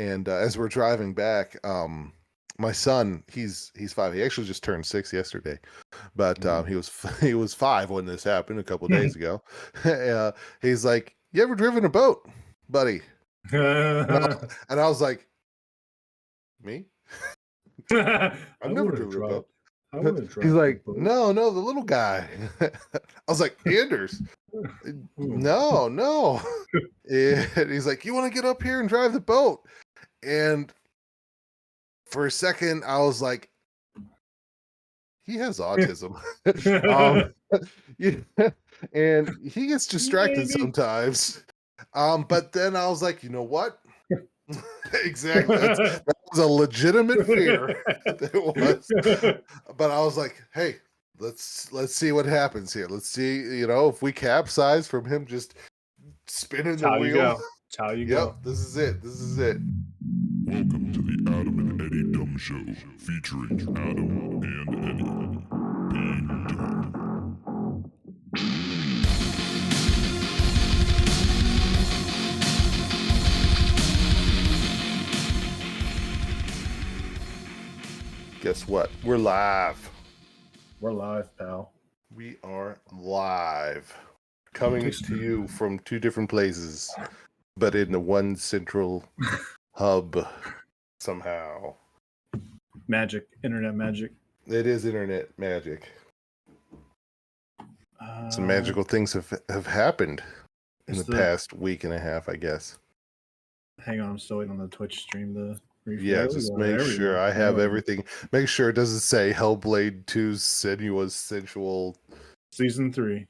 And as we're driving back, my son, he's 5. He actually just turned 6 yesterday, but he was 5 when this happened a couple of days ago. He's like, "You ever driven a boat, buddy?" And I was like, "Me? I've never driven a boat." He's like, "No, the little guy." I was like, "Anders, no." And he's like, "You want to get up here and drive the boat?" And for a second, I was like, he has autism. And he gets distracted sometimes. But then I was like, you know what? Exactly. That was a legitimate fear. It was. But I was like, hey, let's see what happens here. Let's see, if we capsize from him just spinning the wheel. That's how you go. This is it. Welcome to the Adam and Eddie Dumb Show, featuring Adam and Eddie. Being dumb. Guess what? We're live. We're live, pal. We are live. Coming to you from 2 different places, but in the one central hub somehow. Magic. Internet magic. It is internet magic. Some magical things have happened in the past week and a half, I guess. Hang on, I'm still waiting on the Twitch stream to refresh. Yeah, just make sure I have everything. Make sure it doesn't say Hellblade 2's Senua's Sensual Season 3.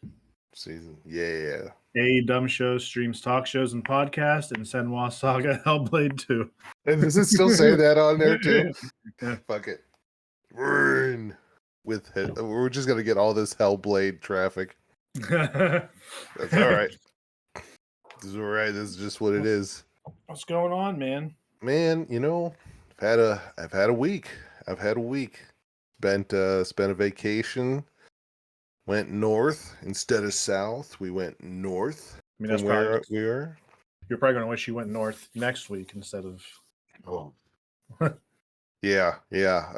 Yeah. A Dumb Show streams talk shows and podcasts, and Senwa Saga Hellblade 2. And does it still say that on there too? Yeah. Fuck it. We're just gonna get all this Hellblade traffic. That's all right. This is all right. This is just what it is. What's going on, man? Man, I've had a week. Spent a vacation. Went north instead of south. We went north. I mean, that's from where we were. You're probably gonna wish you went north next week instead of. Oh. Yeah.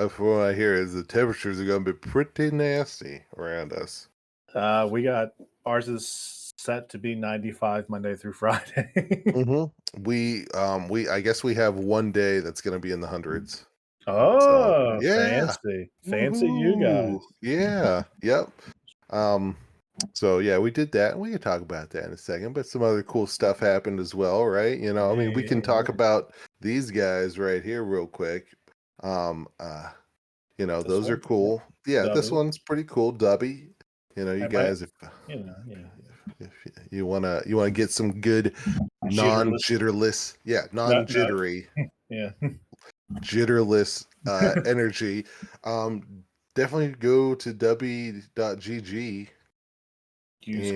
From what I hear is the temperatures are going to be pretty nasty around us. Ours is set to be 95 Monday through Friday. Mm-hmm. We I guess we have one day that's going to be in the hundreds. Oh, so, yeah. Fancy you guys. Yeah. Yep. So yeah, we did that. We can talk about that in a second, but some other cool stuff happened as well, right? We can talk about these guys right here real quick. Those are cool. Yeah, Dubby. This one's pretty cool, Dubby. You guys, if you wanna get some good non-jitterless, non-jittery, jitterless energy, definitely go to dubby.gg. Use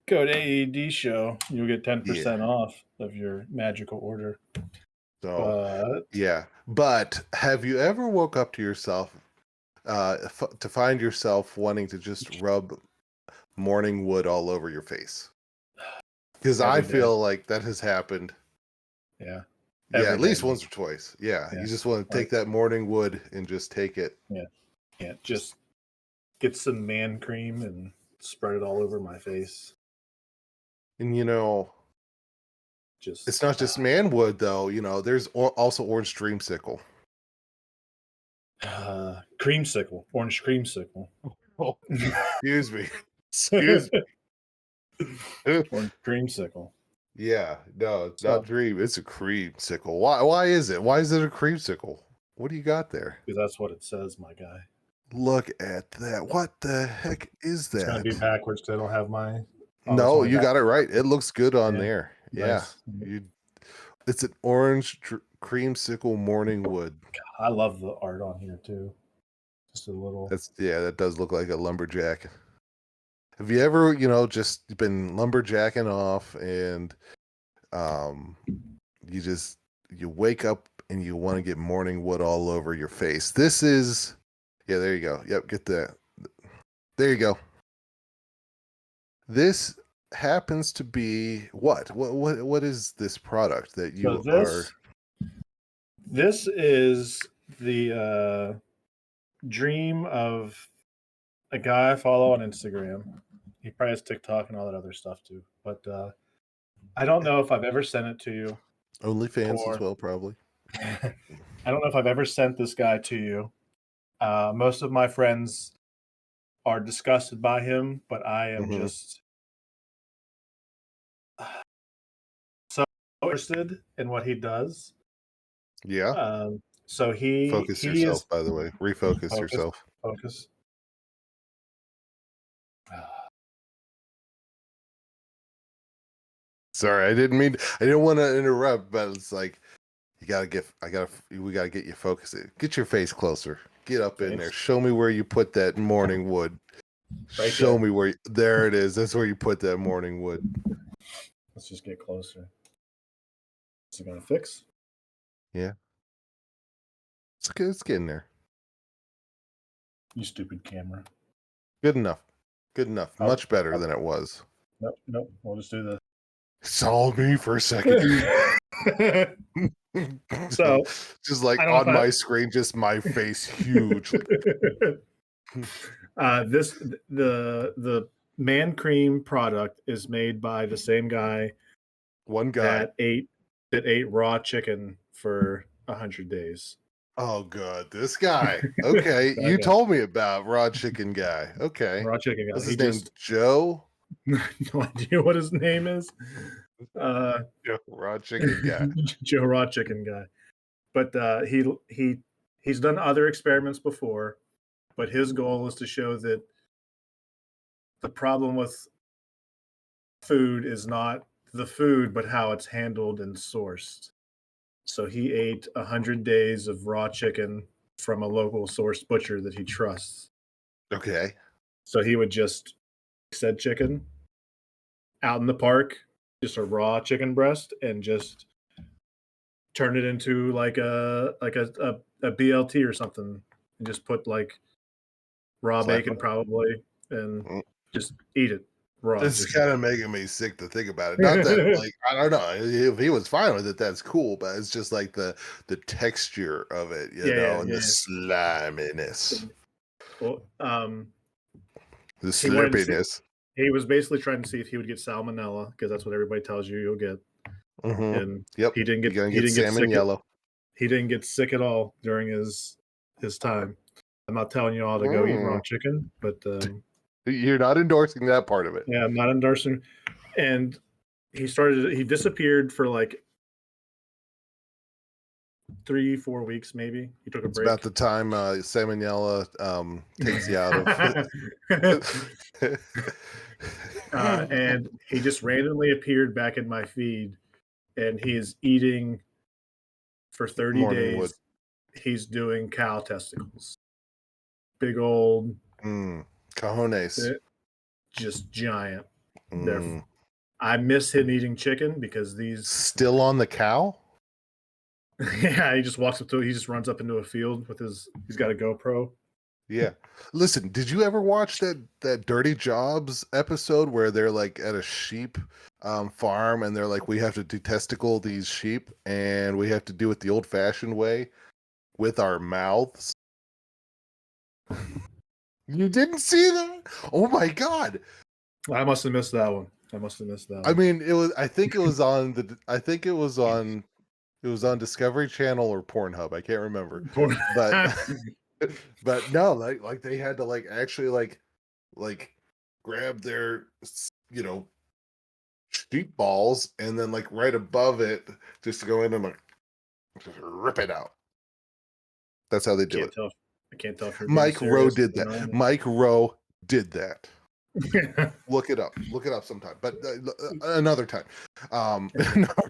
code AED show. You'll get 10% off of your magical order. But have you ever woke up to yourself to find yourself wanting to just rub morning wood all over your face? Because I feel like that has happened. Yeah. At least once or twice. Yeah. You just want to take that morning wood and just take it. Yeah. Just get some man cream and spread it all over my face. And it's not just manwood though. There's also orange dreamsicle. Creamsicle, orange creamsicle. Oh, excuse me. Orange creamsicle. Yeah, no, it's not dream. It's a creamsicle. Why is it? Why is it a creamsicle? What do you got there? Because that's what it says, my guy. Look at that. What the heck is that? It's going to be backwards because I don't have my... No, you got it right. It looks good on there. Nice. Yeah. It's an orange creamsicle morning wood. I love the art on here too. Just a little... that does look like a lumberjack. Have you ever, just been lumberjacking off and you wake up and you want to get morning wood all over your face? This is... Yeah, there you go. Yep, get that. There you go. This happens to be what? What is this product that you So are? this is the dream of a guy I follow on Instagram. He probably has TikTok and all that other stuff too. But I don't know if I've ever sent it to you. OnlyFans as Or well, probably. I don't know if I've ever sent this guy to you. Most of my friends are disgusted by him, but I am Mm-hmm. just so interested in what he does. Yeah. So Focus he is yourself, by the way. Refocus focus yourself. focus. Sorry, I didn't want to interrupt, but it's like we gotta get you focused. Get your face closer. Get up in there. Face Show me where you put that morning wood. right Show there. me there it is. That's where you put that morning wood. Let's just get closer. Is it gonna fix? Yeah. It's good. It's getting there. You stupid camera. Good enough. Good enough. Much better than it was. Nope. We'll just do this. It's all me for a second. So just like I don't know on my screen, just my face huge. The man cream product is made by the same guy One guy that ate raw chicken for 100 days. Oh, good. This guy. Okay. You guy. told me about raw chicken guy. Okay. Raw chicken guy. What's his name? Joe? No idea what his name is. Joe Raw Chicken Guy. Joe Raw Chicken Guy. But he's done other experiments before, but his goal is to show that the problem with food is not the food, but how it's handled and sourced. So he ate 100 days of raw chicken from a local sourced butcher that he trusts. Okay. So he would just said chicken out in the park, just a raw chicken breast, and just turn it into like a BLT or something, and just put like raw bacon probably, and just eat it raw. This is just kind of making me sick to think about it. Not that like I don't know if he was fine with it, that's cool, but it's just like the texture of it, you know, and the sliminess, well, the slurpiness. He was basically trying to see if he would get salmonella because that's what everybody tells you you'll get. Mm-hmm. And yep, he didn't get salmon yellow. He didn't get sick at all during his time. I'm not telling you all to go eat raw chicken, but you're not endorsing that part of it. Yeah, I'm not endorsing. And he disappeared for like 3-4 weeks, maybe. He took a break. About the time salmonella takes you out of. And he just randomly appeared back in my feed, and he is eating for 30 Morning days. wood. He's doing cow testicles, big old cojones, just giant. I miss him eating chicken because these still on the cow. Yeah, he just walks up to it. He just runs up into a field with he's got a GoPro. Yeah. Listen, did you ever watch that Dirty Jobs episode where they're like at a sheep farm and they're like, we have to detesticle these sheep and we have to do it the old fashioned way with our mouths? You didn't see that? Oh my God. I must have missed that one. I mean, I think it was on Discovery Channel or Pornhub. I can't remember. But no, like they had to like actually like grab their sheep balls and then like right above it just to go in and like just rip it out. That's how they do it. I can't tell if you're Mike Rowe did that. Mike Rowe did that. Look it up sometime, but another time. Not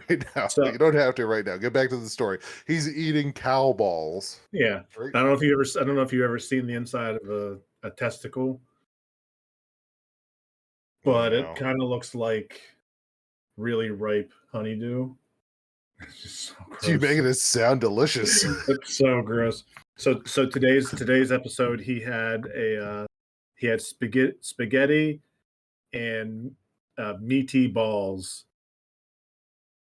right now. So, you don't have to right now. Get back to the story. He's eating cow balls. Yeah, right? I don't know if you've ever seen the inside of a testicle, but it kind of looks like really ripe honeydew. It's just so gross. You're making it sound delicious. It's so gross. So today's episode, he had spaghetti and meaty balls.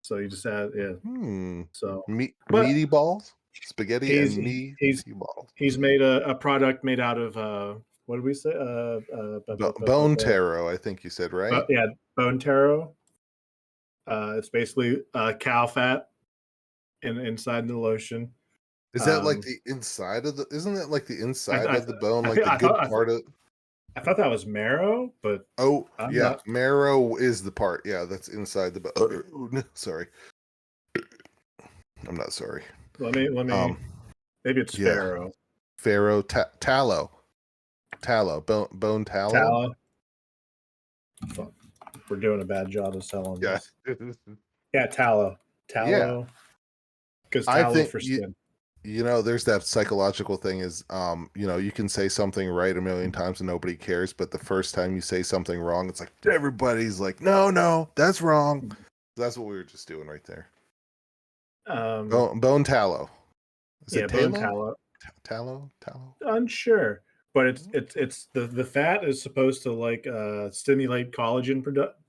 So you just add So, but Meaty balls, spaghetti, he's and he, he's meaty balls. he's made a product made out of what did we say? Bone taro, I think you said, right? Yeah, bone taro. It's basically cow fat inside the lotion. Is that like the inside of the? Isn't that like the inside I of the bone, like the I good thought, part of? I thought that was marrow, but Oh, I'm yeah, not. marrow is the part. Yeah, that's inside the bone. Sorry, I'm not sorry. Let me. Maybe it's Yeah, farro. tallow, bone tallow. Tallow. Fuck. We're doing a bad job of selling Yeah, this. Yeah, tallow. yeah. Because I tallow think for skin. there's that psychological thing is, you can say something right a million times and nobody cares, but the first time you say something wrong, it's like everybody's like, no, that's wrong. That's what we were just doing right there. Bone tallow. Is it bone tallow? tallow. Tallow? Unsure, but it's the fat is supposed to stimulate collagen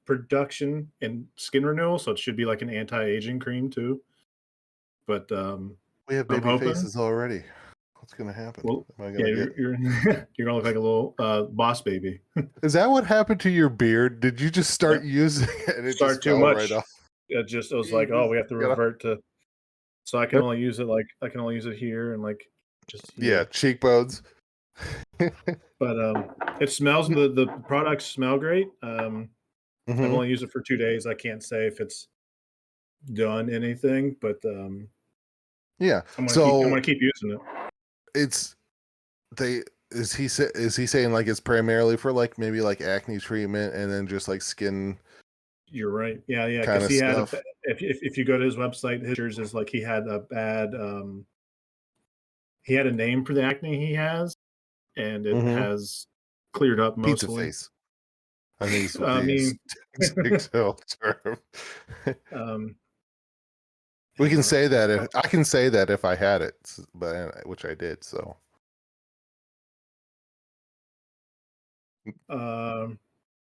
production and skin renewal, so it should be like an anti-aging cream too. But We have baby faces already. What's gonna happen? Well, Am I gonna you're you're gonna look like a little boss baby. Is that what happened to your beard? Did you just start using it and it Start just too fell right much. off? It was like, oh, we have to revert to. So I can Yep. only use it here and just here. Yeah, cheekbones. But it smells. The products smell great. I've Mhm. only used it for 2 days. I can't say if it's done anything, but Yeah. I'm So gonna keep using it. it's is he saying like it's primarily for like maybe like acne treatment and then just like skin You're right. Yeah, kind because of he had stuff? if you go to his website, his pictures is like he had a bad he had a name for the acne he has, and it Mhm. has cleared up Pizza mostly. face. I think this would I be mean, a term. um, We hang can on, say that if I can say that if I had it, but which I did. So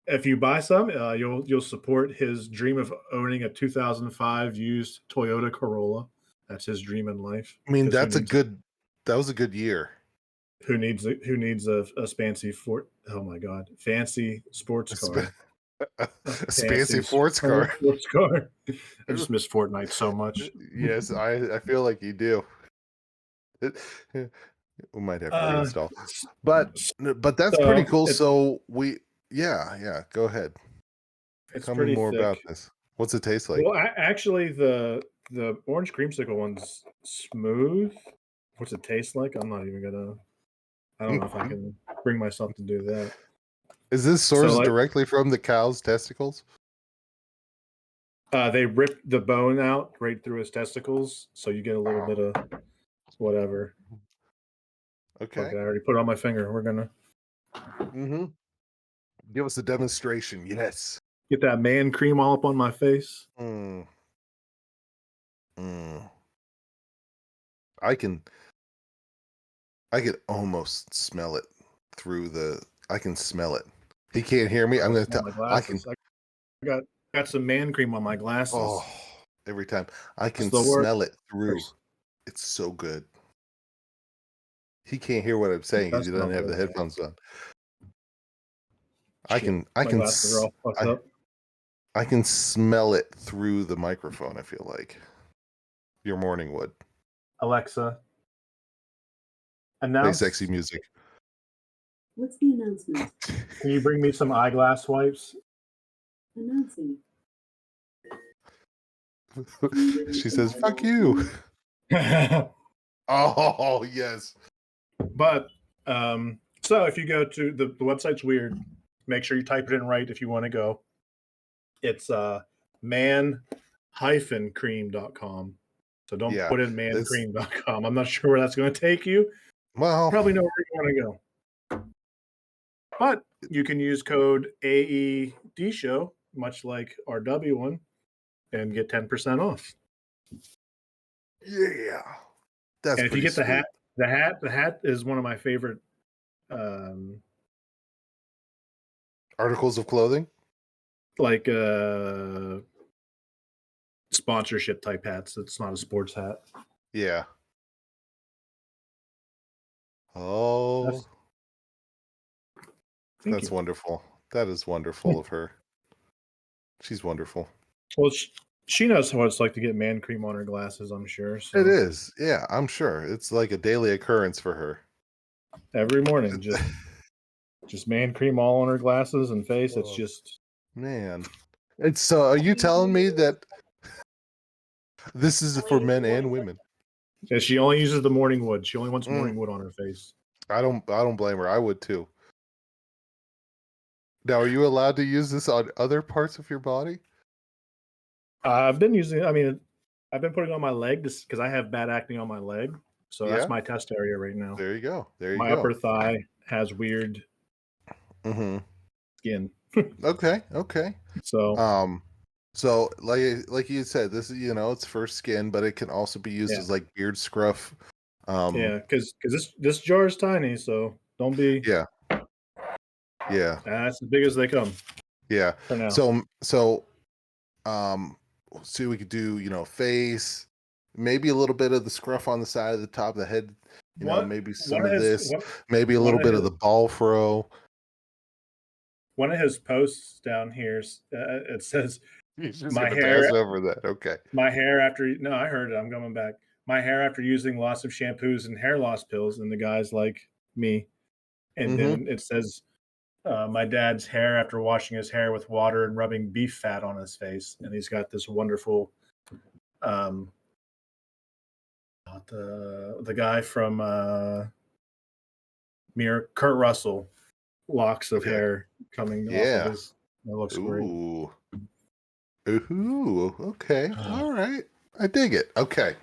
if you buy some, you'll support his dream of owning a 2005 used Toyota Corolla. That's his dream in life. I mean, 'Cause that was a good year. who needs a fancy oh my god, fancy sports car. A Fancy fancy sports car. sports car. I just miss Fortnite so much. Yes, I feel like you do. We might have to reinstall, but that's pretty So cool. So yeah, go ahead. it's Tell me pretty more thick. about this. What's it taste like? Well, actually, the orange creamsicle one's smooth. What's it taste like? I'm not even gonna. I don't know if I can bring myself to do that. Is this So, sourced directly from the cow's testicles? they rip the bone out right through his testicles, so you get a little bit of whatever. Okay. Okay, I already put it on my finger. We're gonna Mm-hmm. Give us a demonstration. Yes. get that man cream all up on my face. Mm. Mm. I can almost smell it through the. I can smell it. He can't hear me. I'm gonna tell. My I can. glasses. I got some man cream on my glasses. Oh, every time I can the word. smell it through. It's so good. He can't hear what I'm saying because he doesn't have the headphones on. I can glasses are all fucked up. I can smell it through the microphone, I feel like. Your morning would. Alexa, Play announce. sexy music. What's the announcement? Can you bring me some eyeglass wipes? Announcing. She says, "Fuck you." Oh, yes. But so if you go to the website's weird, make sure you type it in right if you want to go. It's man-cream.com. So don't put in mancream.com. I'm not sure where that's going to take you. Well, probably know where you want to go. But you can use code AED show, much like our W one, and get 10% off. Yeah. That's and if you get sweet. the hat is one of my favorite articles of clothing. like sponsorship type hats. It's not a sports hat. Yeah. Oh, Thank that's you. wonderful. That is wonderful of her. She's wonderful. Well, she knows what it's like to get man cream on her glasses, I'm sure. So It is. Yeah, I'm sure. It's like a daily occurrence for her. every morning, just man cream all on her glasses and face. It's Oh, just man. It's so are you telling me that this is for men and women? yeah, she only uses the morning wood. She only wants Mm. morning wood on her face. I don't blame her. I would too. Now, are you allowed to use this on other parts of your body? I've been using. I mean, I've been putting it on my leg because I have bad acne on my leg. So that's Yeah. my test area right now. There you go. There you My go. upper thigh has weird Mm-hmm. skin. Okay. Okay. So So like you said, this is it's for skin, but it can also be used yeah, as like beard scruff. yeah, because this jar is tiny, so don't be. Yeah. Yeah. That's as big as they come Yeah. for now. So see, we could do face, maybe a little bit of the scruff on the side of the top of the head, maybe some of this, maybe a little bit of the ball fro. One of his posts down here, it says, You're just "My gonna hair, pass over that. Okay. my hair after." No, I heard it. I'm going back. My hair after using lots of shampoos and hair loss pills, and the guy's like me, and Mm-hmm. then it says, "My dad's hair after washing his hair with water and rubbing beef fat on his face," and he's got this wonderful, the guy from Kurt Russell, locks of Okay. hair coming off of Yeah. his. It looks great. Ooh. Ooh. Okay. All right. I dig it. Okay.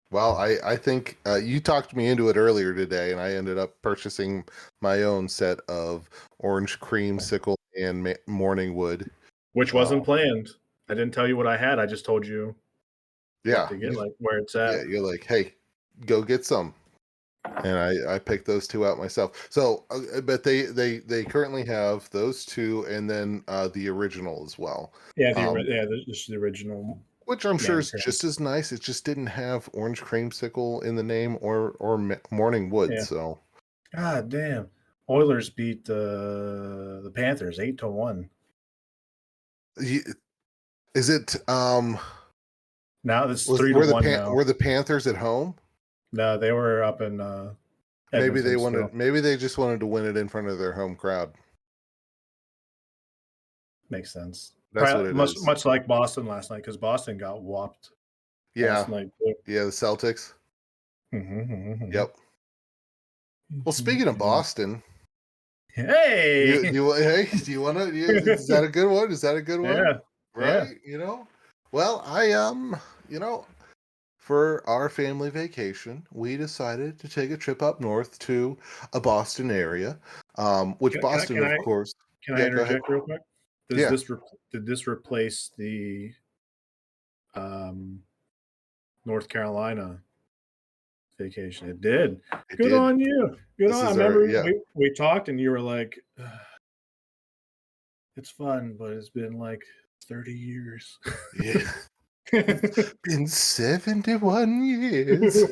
Well, I think you talked me into it earlier today, and I ended up purchasing my own set of orange creamsicle and morning wood. Which wasn't planned. I didn't tell you what I had. I just told you Yeah, what to get, like where it's at. yeah. You're like, hey, go get some, and I picked those two out myself. So, but they currently have those two, and then the original as well. Yeah, this is the original. Which I'm sure Man is cream. just as nice. It just didn't have orange creamsicle in the name or morning wood. Yeah. So, God damn, Oilers beat the Panthers 8-1. is it Now this 3-1 now. were the Panthers at home? No, they were up in Maybe they Edmonton wanted. still. Maybe they just wanted to win it in front of their home crowd. Makes sense. That's what it is. Much like Boston last night, because Boston got whopped last night too. Yeah, the Celtics. Mm-hmm. Yep. Well, speaking of Boston, hey, do you want to? Is that a good one? Is that a good one? Yeah. Right. Well, for our family vacation, we decided to take a trip up north to a Boston area, which Boston, of course. Can I interject real quick? Yeah. Did this replace the North Carolina vacation? It did. Good on you. Good on. I remember we talked and you were like, it's fun, but it's been like 30 years. Yeah. It's been 71 years.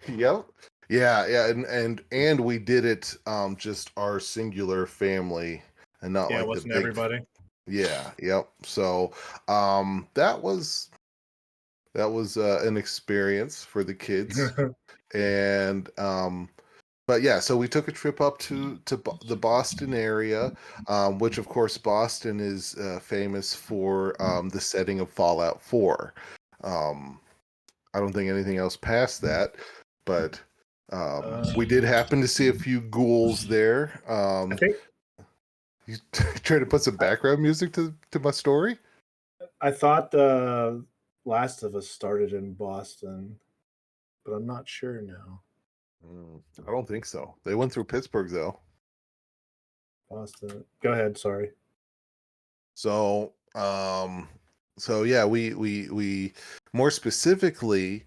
Yep. Yeah, and we did it just our singular family and not it like wasn't the big everybody. Yeah, yep. So that was an experience for the kids. And but yeah, so we took a trip up to the Boston area, which of course Boston is famous for the setting of Fallout 4. I don't think anything else past that, but we did happen to see a few ghouls there. I think you trying to put some background music to my story? I thought Last of Us started in Boston, but I'm not sure now. I don't think so. They went through Pittsburgh though. Boston. Go ahead. Sorry. So, yeah, we more specifically,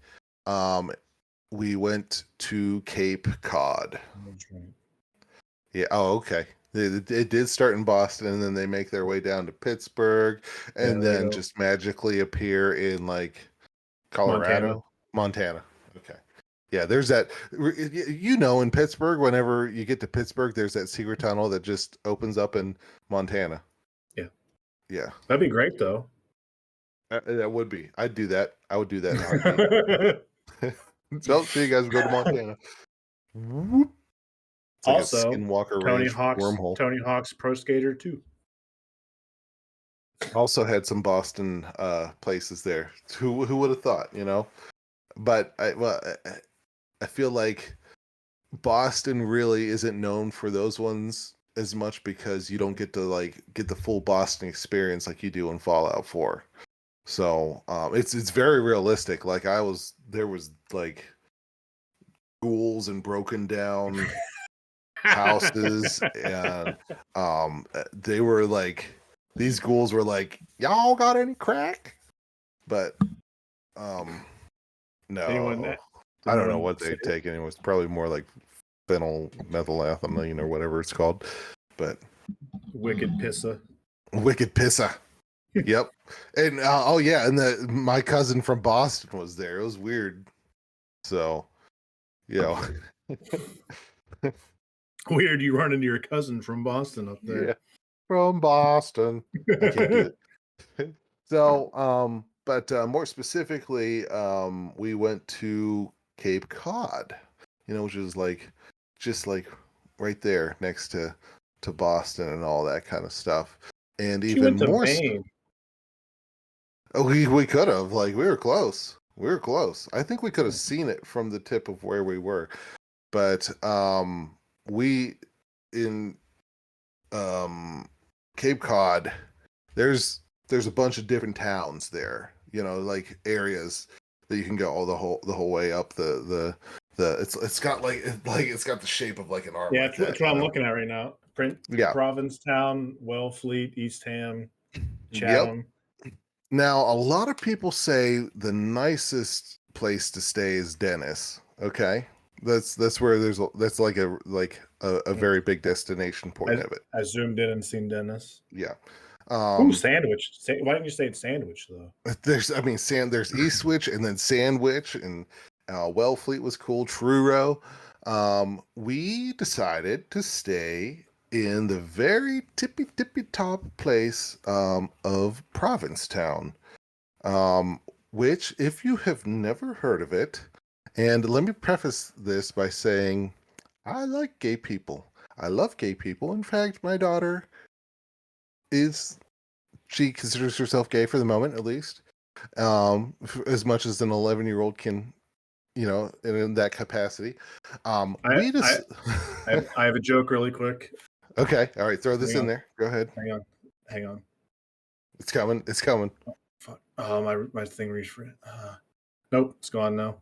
we went to Cape Cod. That's right. Yeah. Oh, okay. It did start in Boston, and then they make their way down to Pittsburgh, and there you then go. just magically appear in like Colorado, Montana. Okay. Yeah, there's that. In Pittsburgh, whenever you get to Pittsburgh, there's that secret tunnel that just opens up in Montana. Yeah. Yeah. That'd be great, though. That would be. I'd do that. I would do that in a heartbeat. So, you guys go to Montana. Whoop. It's like Also, a Skinwalker Ranch wormhole. Tony Hawk's Pro Skater 2. Also had some Boston places there. Who would have thought, But I feel like Boston really isn't known for those ones as much because you don't get to get the full Boston experience like you do in Fallout 4. So it's very realistic. Like there was like ghouls and broken down houses, and they were like, these ghouls were like, y'all got any crack? But no, I don't know what they'd taken. It was probably more like phenylmethylethamine or whatever it's called. But Wicked Pissa. Yep. And and my cousin from Boston was there. It was weird. So, Weird, you run into your cousin from Boston up there. Yeah, from Boston. I can't do it. So, but more specifically, we went to Cape Cod, which is just right there next to Boston and all that kind of stuff. And She even went to more. Maine. We could have, we were close. I think we could have seen it from the tip of where we were, but we in Cape Cod, there's a bunch of different towns there, like areas that you can go the whole way up it's got it's got the shape of like an arm. Yeah, like that's what I'm looking at right now. Provincetown, Wellfleet, Eastham, Chatham. Yep. Now, a lot of people say the nicest place to stay is Dennis. Okay, that's where that's like a very big destination point of it. I zoomed in and seen Dennis. Yeah. Sandwich. Why didn't you say it's Sandwich though? There's Eastwich and then Sandwich, and Wellfleet was cool. Truro. We decided to stay in the very tippy top place of Provincetown, which, if you have never heard of it, and let me preface this by saying, I like gay people. I love gay people. In fact, my daughter she considers herself gay for the moment, at least, as much as an 11-year-old can, in that capacity. I have a joke really quick. Okay, all right, throw this in there. Go ahead. Hang on. It's coming. Oh, fuck. My thing reached for it. Nope, it's gone now.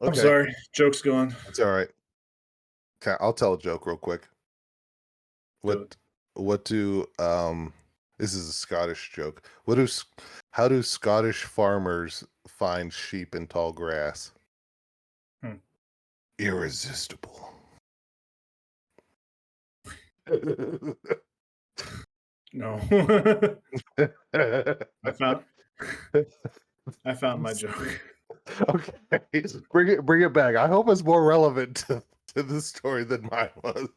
Okay. I'm sorry. Joke's gone. It's all right. Okay, I'll tell a joke real quick. What do this is a Scottish joke. How do Scottish farmers find sheep in tall grass? Irresistible. No. I found my joke. Okay, bring it back. I hope it's more relevant to the story than mine was.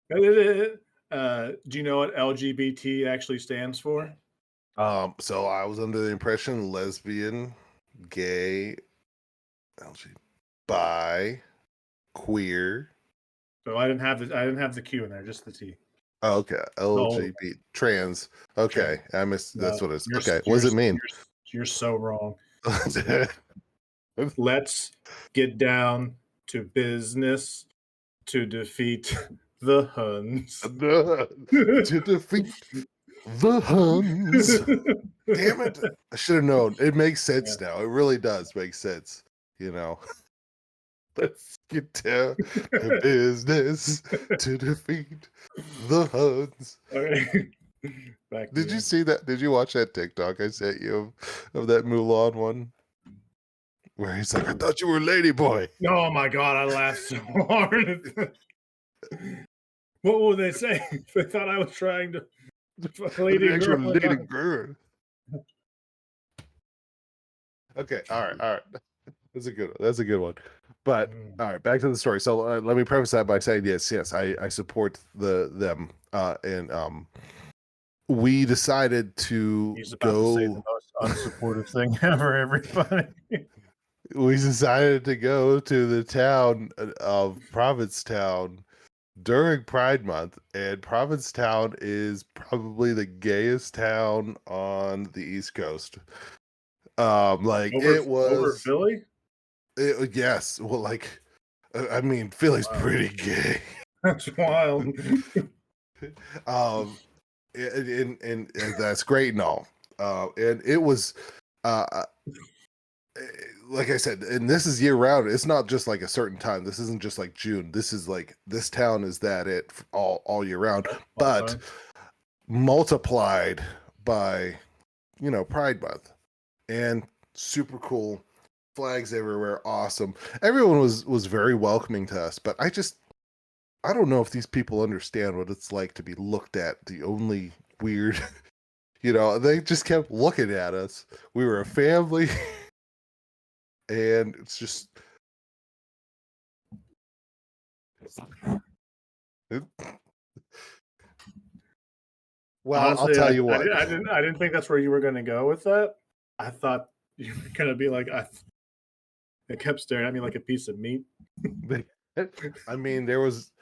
Do you know what LGBT actually stands for? So I was under the impression lesbian, gay, bi, queer. So I didn't have the Q in there, just the T. Oh, okay, LGBT, trans. Okay, I missed. That's what it's. Okay, what does it mean? You're so wrong. Let's get down to business to defeat the Huns. To defeat the Huns. Damn it! I should have known. It makes sense now. It really does make sense. Let's get down to business to defeat the Huns. Okay. Did you see that? Did you watch that TikTok I sent you of that Mulan one? Where he's like, I thought you were a lady boy. Oh my God, I laughed so hard. What would they say? They thought I was trying to lady The and actual girl. lady girl. Okay, all right. That's a good one. That's a good one. But all right, back to the story. So let me preface that by saying yes, I support them, and we decided to He's about to say the go. most unsupportive thing ever, everybody. We decided to go to the town of Provincetown during Pride Month, and Provincetown is probably the gayest town on the East Coast. Like over it was. Philly? Yes, well, like I mean, Philly's pretty gay. That's wild. And that's great and all. And it was, uh, like I said, and this is year round. It's not just like a certain time. This isn't just like June. This is like this town is that it all year round, but multiplied by Pride Month, and super cool. Flags everywhere, awesome. Everyone was very welcoming to us, but I don't know if these people understand what it's like to be looked at the only weird, they just kept looking at us. We were a family, and it's just well, Honestly, I'll tell you what. I didn't think that's where you were going to go with that. I thought you were going to be like, it kept staring at me like a piece of meat. I mean, there was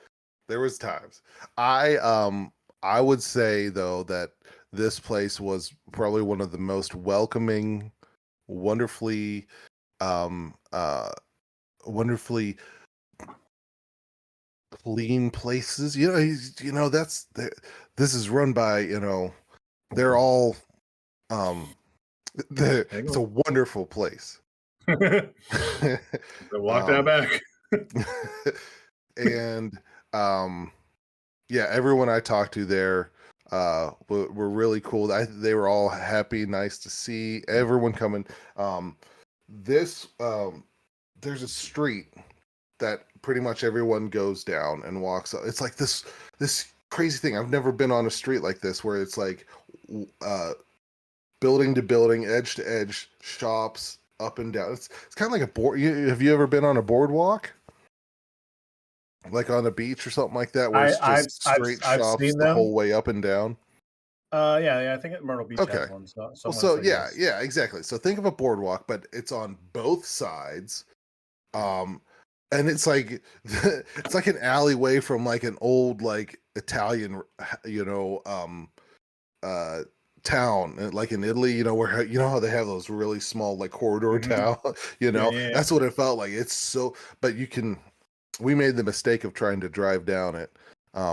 times. I would say though that this place was probably one of the most welcoming, wonderfully wonderfully clean places. This is run by, they're all it's a wonderful place. Walk that back. And yeah, everyone I talked to there were really cool. They were all happy, nice to see everyone coming. There's a street that pretty much everyone goes down and walks up. It's like this crazy thing. I've never been on a street like this where it's like building to building, edge to edge, shops up and down. It's kind of like a board. Have you ever been on a boardwalk? Like on a beach or something like that, where it's just straight shops the whole way up and down. Yeah, I think Myrtle Beach has one. Yeah, exactly. So think of a boardwalk, but it's on both sides. And it's like an alleyway from like an old like Italian, town, like in Italy, where how they have those really small like corridor town, that's what it felt like. It's so, but we made the mistake of trying to drive down it,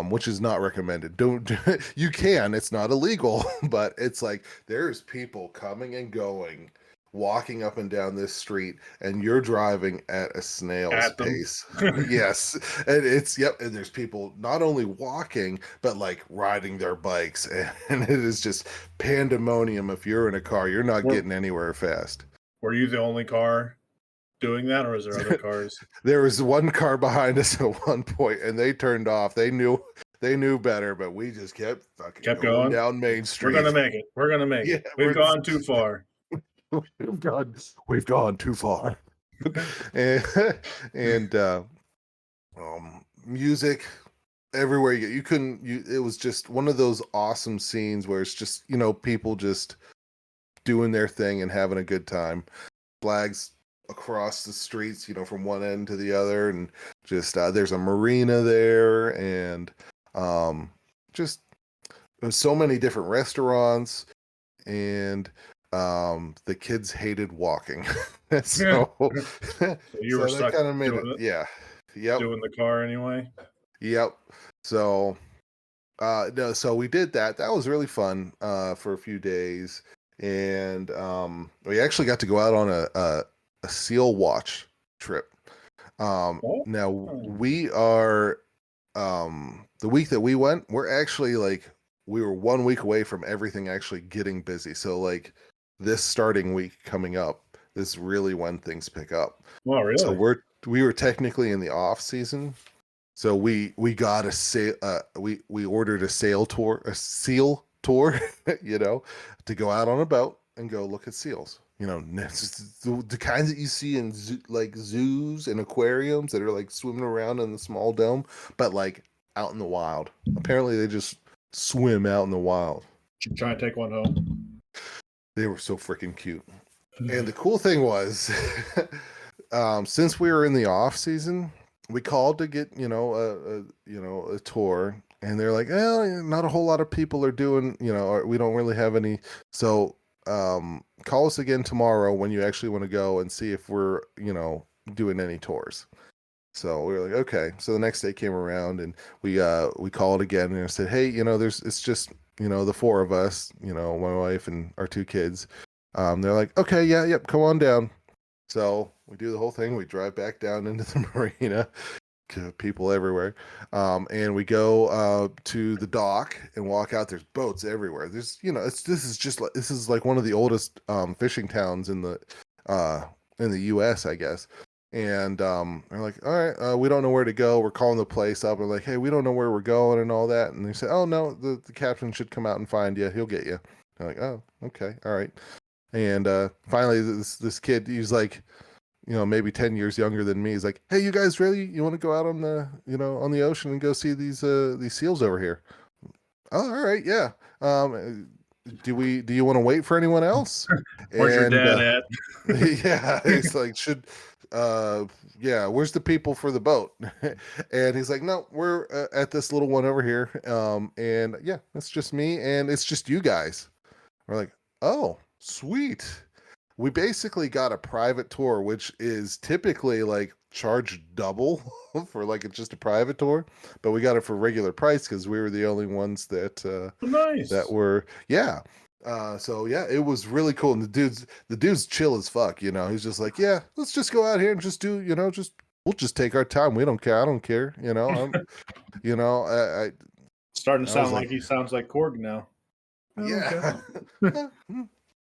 which is not recommended. You can, it's not illegal, but it's like there's people coming and going, walking up and down this street, and you're driving at a snail's pace. Yes. And and there's people not only walking, but like riding their bikes, and it is just pandemonium. If you're in a car, you're not getting anywhere fast. Were you the only car doing that, or is there other cars? There was one car behind us at one point, and they turned off. They knew better, but we just kept going down Main Street. We're gonna make it. We've gone too far. We've gone too far. and music everywhere you couldn't. It was just one of those awesome scenes where it's just people just doing their thing and having a good time. Flags across the streets, from one end to the other, and just there's a marina there, and just there's so many different restaurants, and the kids hated walking. so you were stuck kind of made it. Yeah. Yep. Doing the car anyway. Yep. So no, so we did that. That was really fun for a few days, and we actually got to go out on a seal watch trip. Now we are the week that we went, we're actually like we were 1 week away from everything actually getting busy. So like this starting week coming up is really when things pick up. Oh, really? So we were technically in the off season, So we got a sail. We ordered a seal tour, to go out on a boat and go look at seals. The kinds that you see in like zoos and aquariums that are like swimming around in the small dome, but like out in the wild. Apparently, they just swim out in the wild. You try and take one home. They were so freaking cute. And the cool thing was, since we were in the off season, we called to get a tour, and they're like, not a whole lot of people are doing, or we don't really have any. So call us again tomorrow when you actually want to go and see if we're doing any tours. So we were like, okay. So the next day came around, and we called again and I said, hey, it's just the four of us, my wife and our two kids. They're like, okay, yeah, yep, come on down. So we do the whole thing. We drive back down into the marina, people everywhere, and we go to the dock and walk out. There's boats everywhere. There's, this is like one of the oldest fishing towns in the U.S., I guess. And they're like, all right, we don't know where to go. We're calling the place up. We're like, hey, we don't know where we're going and all that. And they said, oh no, the captain should come out and find you. He'll get you. I'm like, oh, okay, all right. And finally, this kid, he's like, maybe 10 years younger than me. He's like, hey, you guys you want to go out on the, on the ocean and go see these seals over here? Oh, all right, yeah. Do you want to wait for anyone else? Where's your dad at? Yeah, he's like, where's the people for the boat? And he's like, no, we're at this little one over here. And yeah, it's just me and it's just you guys. We're like, oh, sweet. We basically got a private tour, which is typically like charged double for like it's just a private tour, but we got it for regular price because we were the only ones that nice. that were so yeah, it was really cool. And the dude's chill as fuck, he's just like, yeah, let's just go out here and just do, we'll just take our time. We don't care. I don't care. I starting to sound like he sounds like Korg now. Yeah.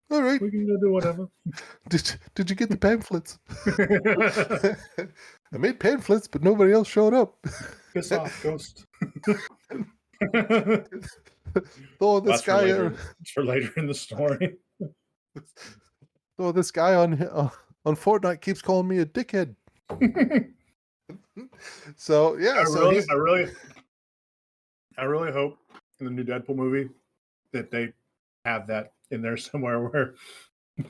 All right. We can go do whatever. Did you get the pamphlets? I made pamphlets, but nobody else showed up. Piss off, Ghost. Oh, this guy. It's for later in the story. Oh, this guy on Fortnite keeps calling me a dickhead. So yeah, I really hope in the new Deadpool movie that they have that in there somewhere where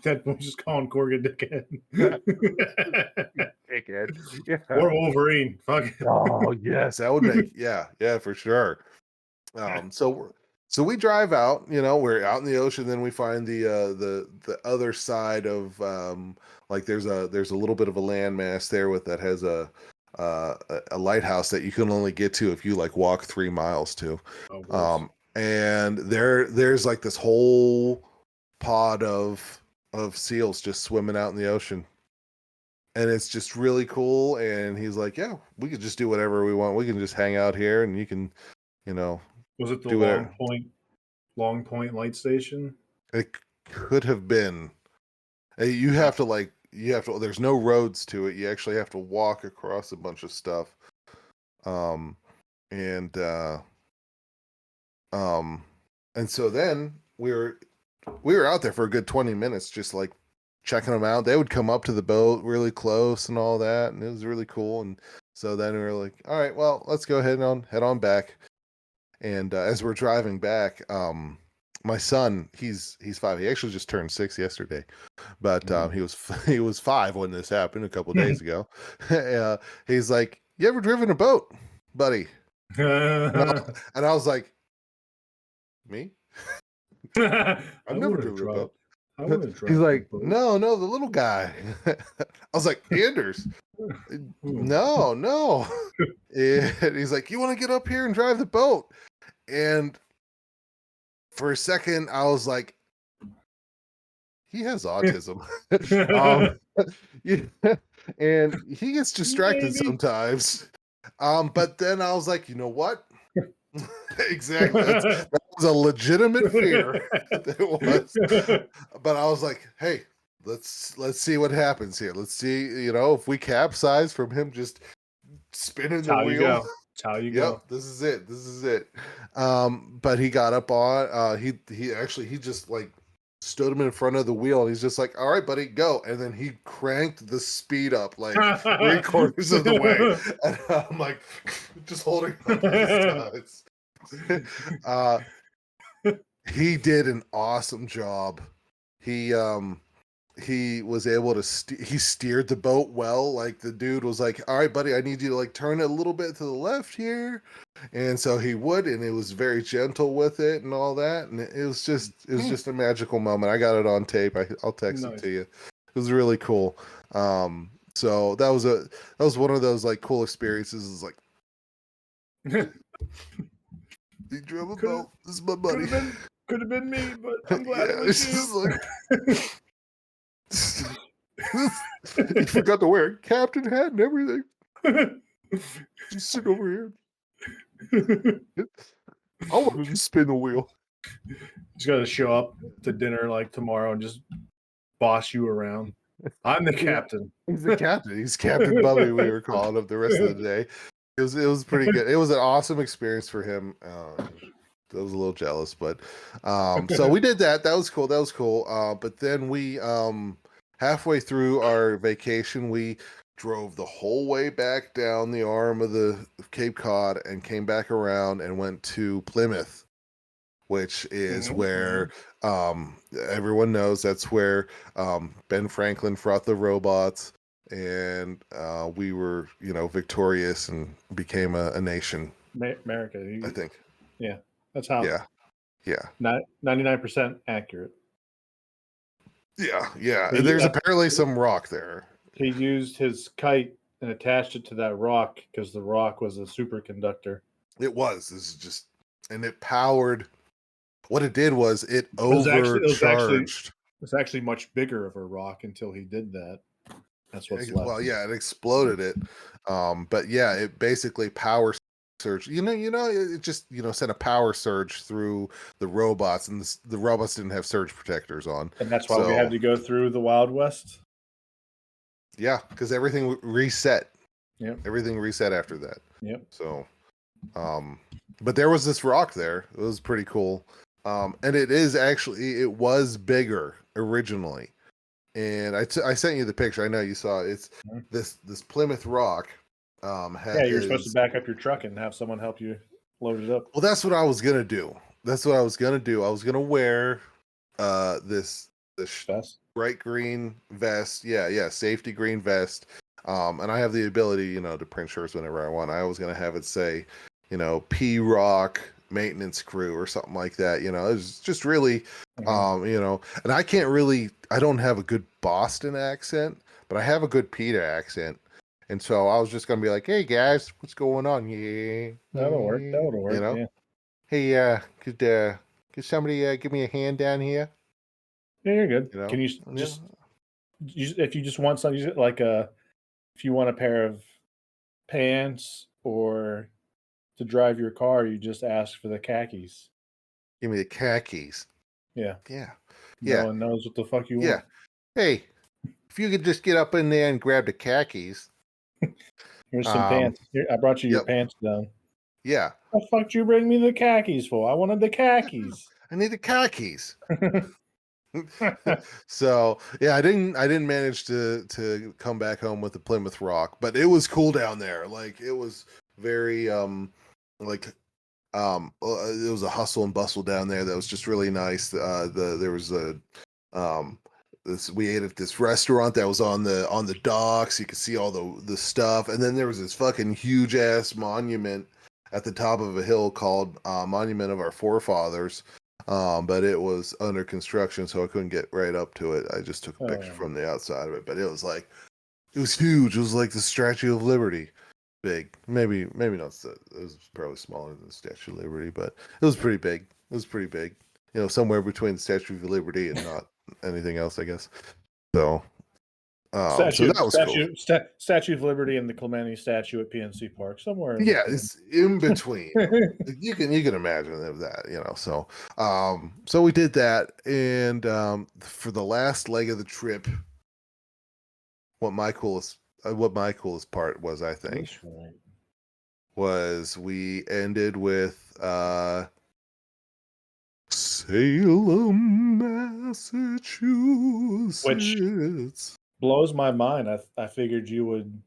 Deadpool's just calling Korg a dickhead. Dickhead. Yeah. Or Wolverine. Fuck it. Oh yes, that would make yeah for sure. So we drive out, we're out in the ocean, then we find the other side of like there's a little bit of a landmass there that has a lighthouse that you can only get to if you like walk 3 miles to. And there's like this whole pod of seals just swimming out in the ocean. And it's just really cool. And he's like, yeah, we could just do whatever we want. We can just hang out here and you can, Was it the Long Point light station? It could have been. You have to there's no roads to it. You actually have to walk across a bunch of stuff. And so then we were out there for a good 20 minutes, just like checking them out. They would come up to the boat really close and all that, and it was really cool. And so then we were like, all right, well, let's go ahead and head on back. And as we're driving back, my son, he's 5. He actually just turned 6 yesterday, but he was 5 when this happened a couple days ago. He's like, "You ever driven a boat, buddy?" And I was like, "Me? I've never driven a boat." He's like, no, the little guy. I was like, Anders, no. And he's like, you want to get up here and drive the boat? And for a second, I was like, he has autism. And he gets distracted sometimes. But then I was like, you know what? Exactly. That was a legitimate fear. It was. But I was like, hey, let's see what happens here. Let's see, if we capsize from him just spinning the wheel. That's how you Yep, go. this is it. This is it. But he got up on. He just like stood him in front of the wheel, and he's just like, "All right, buddy, go!" And then he cranked the speed up like 3/4 of the way, and I'm like, just holding on to his sides. uh, he did an awesome job. He was able to he steered the boat well. Like the dude was like, "All right, buddy, I need you to like turn it a little bit to the left here," and so he would, and it was very gentle with it and all that, and it was just a magical moment. I got it on tape. I'll text it Nice. to you. It was really cool. So that was one of those like cool experiences. It's like he drove a boat. This is my buddy. Could have been me, but I'm glad it Yeah, was it's just you. like he forgot to wear a captain hat and everything. Just sit over here. I wanted to spin the wheel. He's got to show up to dinner like tomorrow and just boss you around. I'm the captain. He's the captain. He's Captain Bubby. We were calling him the rest of the day. It was pretty good. It was an awesome experience for him. I was a little jealous, but so we did that. That was cool. That was cool. But then we halfway through our vacation, we drove the whole way back down the arm of the Cape Cod and came back around and went to Plymouth, which is where everyone knows that's where Ben Franklin fought the robots, and we were, victorious and became a nation. America. I think. Yeah, that's how. Yeah. 99% accurate. Yeah. There's apparently some rock there. He used his kite and attached it to that rock because the rock was a superconductor. It was. This is just, and it powered. What it did was it overcharged. It's actually much bigger of a rock until he did that. That's what's left. Well, yeah, it exploded it. But yeah, it basically power surge. It just sent a power surge through the robots, and the robots didn't have surge protectors on. And that's why we had to go through the Wild West. Yeah, because everything reset. Yep. Everything reset after that. Yep. So, but there was this rock there. It was pretty cool. And it was bigger originally. And I sent you the picture. I know you saw it. It's this Plymouth Rock. You're supposed to back up your truck and have someone help you load it up. Well, that's what I was gonna do. I was gonna wear this vest? Bright green vest. Yeah, safety green vest. And I have the ability, to print shirts whenever I want. I was gonna have it say, P Rock maintenance crew or something like that. It's just really, and I don't have a good Boston accent, but I have a good PETA accent. And so I was just going to be like, "Hey guys, what's going on?" Yeah. That'll work. Yeah. Hey, could somebody give me a hand down here? Yeah, you're good. Can you just, if you just want something, like if you want a pair of pants or to drive your car, you just ask for the khakis. Give me the khakis. Yeah. Yeah. No one knows what the fuck you want. Hey, if you could just get up in there and grab the khakis. Here's some pants. Here, I brought you your pants down. Yeah. What the fuck did you bring me the khakis for? I wanted the khakis. I need the khakis. So yeah, I didn't manage to come back home with the Plymouth Rock, but it was cool down there. Like it was very it was a hustle and bustle down there that was just really nice. There was we ate at this restaurant that was on the docks. You could see all the stuff, and then there was this fucking huge ass monument at the top of a hill called Monument of Our Forefathers. But it was under construction, so I couldn't get right up to it. I just took a picture from the outside of it, but it was huge. It was like the Statue of Liberty, big. Maybe not. It was probably smaller than the Statue of Liberty, but it was pretty big. Somewhere between the Statue of Liberty and not anything else, I guess. So, so that was cool. Statue of Liberty and the Clemente statue at PNC Park, somewhere. It's in between. you can imagine that, So, so we did that, and for the last leg of the trip, what my coolest part was, I think, was we ended with Salem, Massachusetts. Blows my mind. I figured you would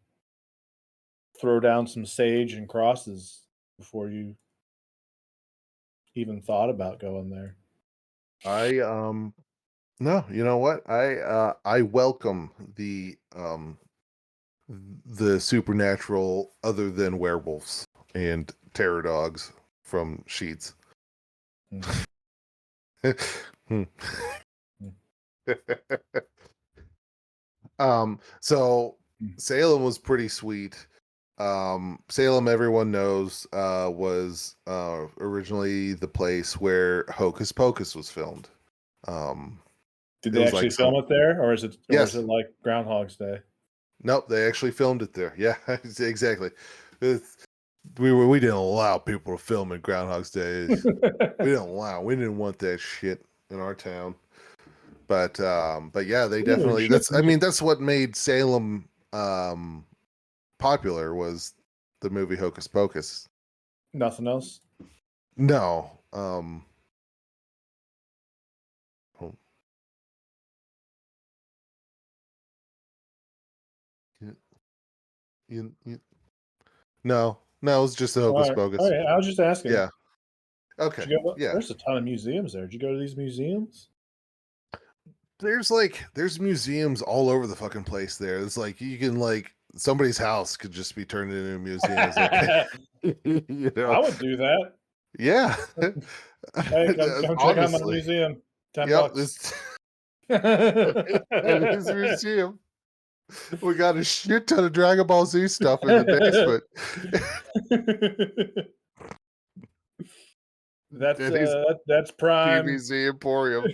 throw down some sage and crosses before you even thought about going there. No, you know what? I welcome the supernatural other than werewolves and terror dogs from Sheets. Hmm. So Salem was pretty sweet. Salem, everyone knows, was originally the place where Hocus Pocus was filmed. Did It they was actually like film it there, or is it Yes. like Groundhog's Day? Nope, they actually filmed it there. Yeah, exactly. We didn't allow people to film in Groundhog's Day. We didn't want that shit in our town. But yeah, they definitely that's what made Salem popular was the movie Hocus Pocus. Nothing else. No. No, it was just the Hocus Pocus. All right. I was just asking. Yeah. Okay. Did you go, Yeah. there's a ton of museums there. Did you go to these museums? There's museums all over the fucking place there. It's like you can somebody's house could just be turned into a museum. It's like, you know. I would do that. Yeah. Hey, come check out my museum. $10. It is a museum. We got a shit ton of Dragon Ball Z stuff in the basement. That's prime PVZ Emporium.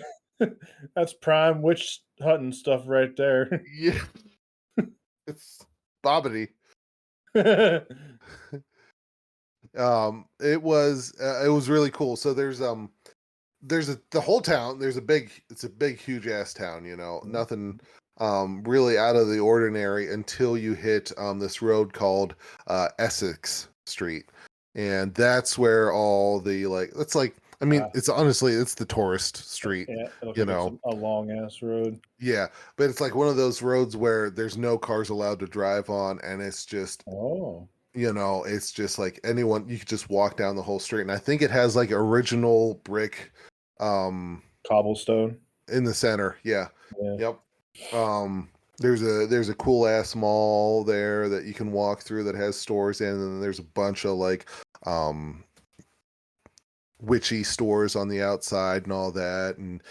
That's prime witch hunting stuff right there. Yeah. It's Bobbity. It was really cool. So there's the whole town, it's a big huge ass town, nothing really out of the ordinary until you hit this road called Essex Street. And that's where all the it's honestly it's the tourist street. Yeah, it's a long ass road. Yeah, but it's like one of those roads where there's no cars allowed to drive on, and it's just it's just like anyone, you could just walk down the whole street. And I think it has like original brick cobblestone in the center. Yeah. Yep. There's a cool ass mall there that you can walk through that has stores in, and then there's a bunch of witchy stores on the outside and all that, and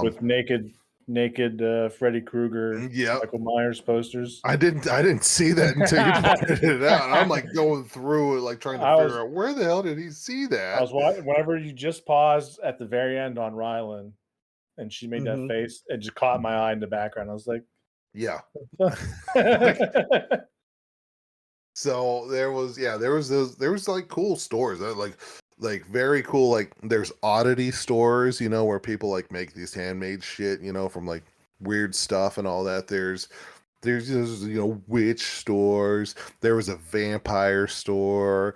with naked Freddy Krueger, Michael Myers posters. I didn't see that until you pointed it out. I'm like going through it, like trying to figure out where the hell did he see that. I was watching whenever you just paused at the very end on Rylan, and she made that face. It just caught my eye in the background. I was like, yeah. So there was like cool stores that like very cool, like there's oddity stores, where people like make these handmade shit, from like weird stuff and all that. There's witch stores. There was a vampire store.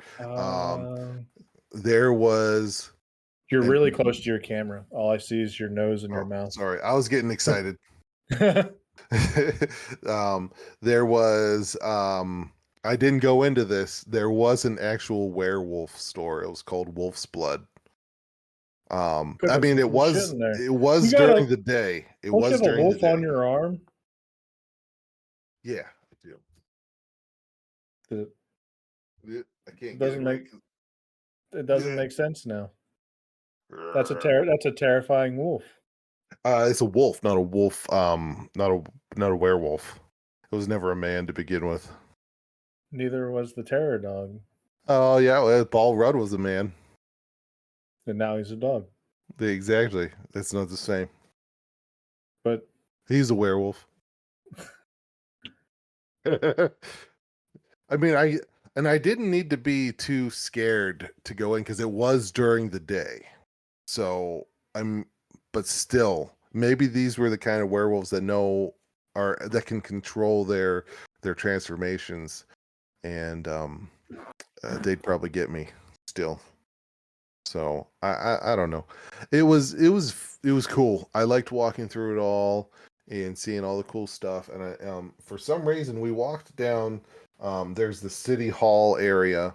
There was. You're really close to your camera. All I see is your nose and your mouth. Sorry, I was getting excited. There was I didn't go into this. There was an actual werewolf store. It was called Wolf's Blood. I mean, it was during the day. It was during a wolf the day. On your arm? Yeah, I do. I can't. It doesn't make sense now. That's a terrifying wolf. It's a wolf, not a wolf. Not a werewolf. It was never a man to begin with. Neither was the terror dog. Oh yeah, Paul Rudd was a man, and now he's a dog. Exactly. It's not the same. But he's a werewolf. I mean, I didn't need to be too scared to go in because it was during the day. So but still, maybe these were the kind of werewolves that can control their transformations. And they'd probably get me still. So I don't know. It was cool. I liked walking through it all and seeing all the cool stuff. And for some reason we walked down. There's the city hall area,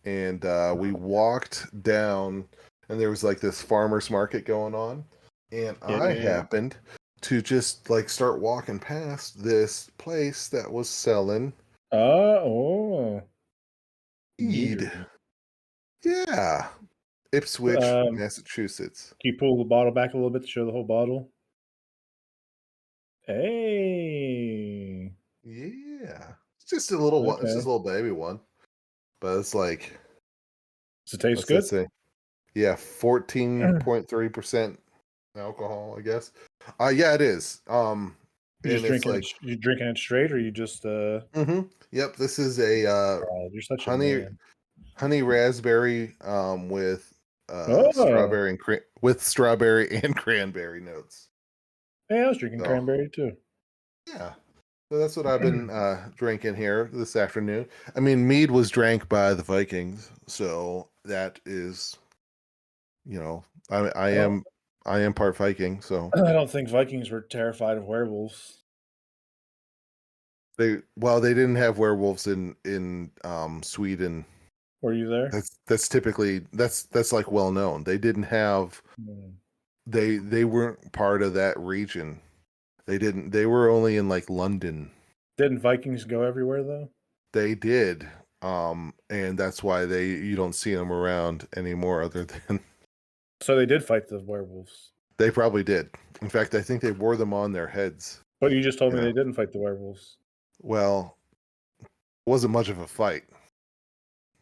and we walked down, and there was like this farmers market going on, and I Yeah. happened to just like start walking past this place that was selling Oh. weed. Neater. Yeah, Ipswich, Can Massachusetts. you pull the bottle back a little bit to show the whole bottle? Hey. Yeah, it's just a little one. It's just Okay. a little baby one, but it's like, Does it taste what's that good? say? Yeah, 14.3% alcohol, I guess. Yeah, it is. You just And it's drinking it? like, You drinking it straight, or you just yep, this is a God, you're such a honey man. raspberry with Oh, strawberry and cranberry notes. hey, I was drinking So cranberry too. yeah. So that's what I've been drinking here this afternoon. I mean, mead was drank by the Vikings, so that is, you know, I I don't. am I am part Viking, so I don't think Vikings were terrified of werewolves. they didn't have werewolves in Sweden. Were you there? That's typically that's like well known. They didn't have Hmm. they weren't part of that region. They were only in like London. Didn't Vikings go everywhere though? They did. And that's why you don't see them around anymore other than So they did fight the werewolves. they probably did. In fact, I think they wore them on their heads. But you just told You me know, they didn't fight the werewolves. well, it wasn't much of a fight.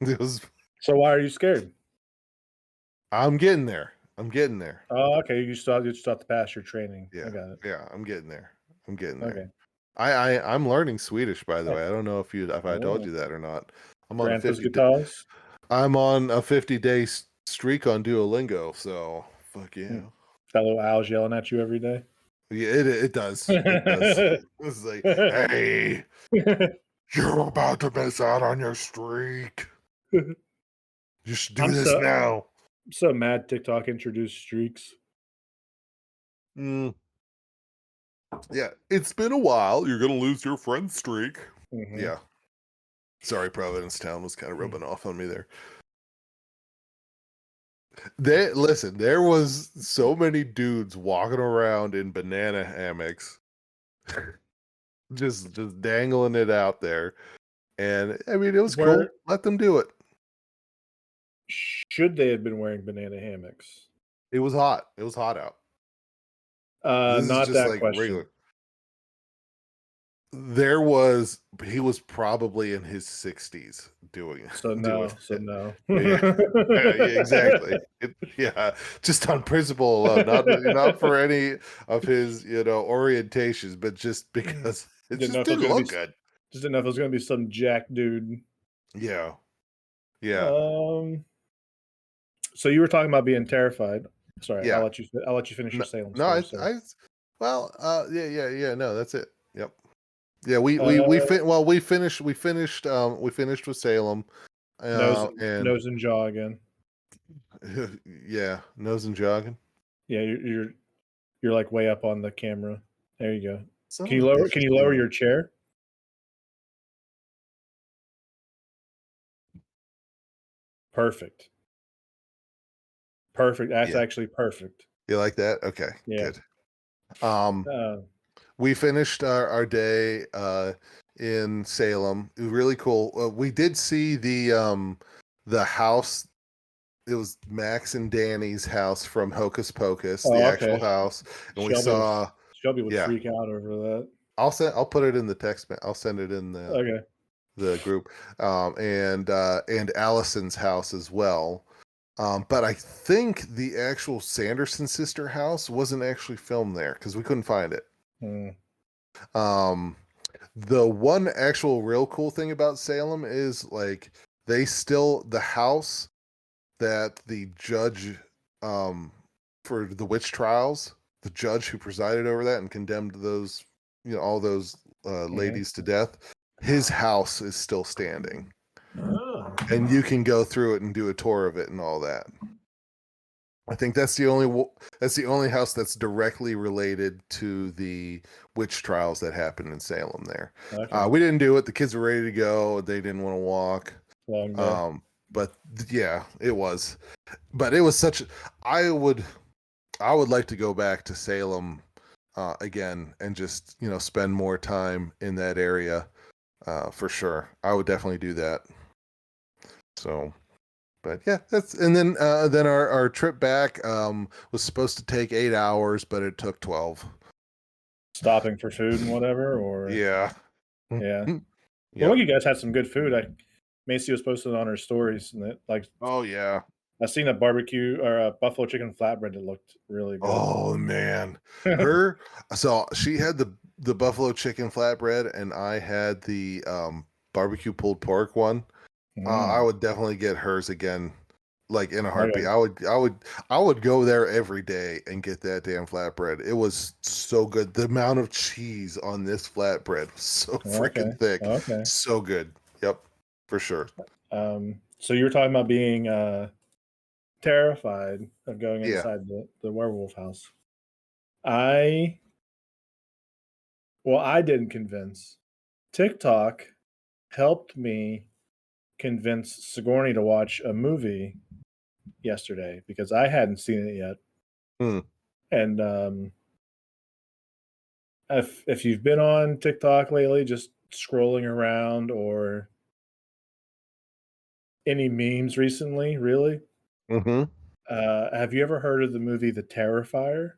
It was. So why are you scared? I'm getting there. I'm getting there. Oh, okay. You just thought to pass your training. I Yeah, got it. yeah. I'm getting there. I'm getting there. Okay. I'm learning Swedish, by the way. I don't know if I told Oh, you that or not. I'm on a grandpa's 50 day, guitars. I'm on a 50-day streak on Duolingo. So fuck yeah. That little owl's yelling at you every day. Yeah, it does. It does. It's like, hey, you're about to miss out on your streak. You should do I'm this now. so mad TikTok introduced streaks. Mm. Yeah, it's been a while. You're gonna lose your friend streak. Mhm. Yeah. Sorry, Providencetown was kind of rubbing off on me there. Listen, there was so many dudes walking around in banana hammocks, just dangling it out there. And I mean, it was cool. Where Let them do it. should they have been wearing banana hammocks? It was hot. It was hot out. This is Not just that like question. regular. He was probably in his 60s doing So doing no. So it. no. Yeah, yeah, exactly. Yeah, just on principle alone, not for any of his orientations, but just because it Didn't know just if it was didn't gonna be. look good. Just didn't know if it was gonna be some jack dude. Yeah, yeah, Um. So you were talking about being terrified. Sorry, yeah. I'll let you finish your No, Salem no, story, sir. well, yeah. No, that's it. Yep. Yeah, we finished with Salem, and Nose and jaw again. yeah, nose and jogging. Yeah, you're like way up on the camera. There you go. Son Can of you a lower? bitch, Can just you leave lower me. your chair? Perfect. Perfect. That's Yeah, actually perfect. you like that? Okay, Yeah. good. Um, Uh, we finished our day in Salem. It was really cool. We did see the house. It was Max and Danny's house from Hocus Pocus, the oh, actual okay. house, and we Shelby would saw. Shelby would Yeah, freak out over that. I'll put it in the text. I'll send it in Okay. the group, and Allison's house as well. But I think the actual Sanderson sister house wasn't actually filmed there because we couldn't find it. Hmm. Um, the one actual real cool thing about Salem is like the house that the judge for the witch trials, the judge who presided over that and condemned those all those Mhm. ladies to death, his house is still standing. Oh. and you can go through it and do a tour of it and all that. I think that's the only house that's directly related to the witch trials that happened in Salem there. Okay. We didn't do it. The kids were ready to go. They didn't want to walk. Long day. But yeah, it was. But it was such. I would like to go back to Salem again and just spend more time in that area for sure. I would definitely do that. So. But yeah, and then our trip back was supposed to take 8 hours, but it took 12. Stopping for food and whatever, or Yeah. yeah. Yep. Well, you guys had some good food. Macy was posting on her stories, and Oh yeah. I seen a barbecue or a buffalo chicken flatbread that looked really good. Oh man, so she had the buffalo chicken flatbread, and I had the barbecue pulled pork one. I would definitely get hers again, like in a heartbeat. Okay. I would go there every day and get that damn flatbread. It was so good. The amount of cheese on this flatbread was so freaking thick. Okay. So good. Yep, for sure. So you were talking about being terrified of going Yeah. inside the werewolf house. I didn't convince. TikTok helped me convince Sigourney to watch a movie yesterday because I hadn't seen it yet. And if you've been on TikTok lately, just scrolling around or any memes recently, really, have you ever heard of the movie The Terrifier?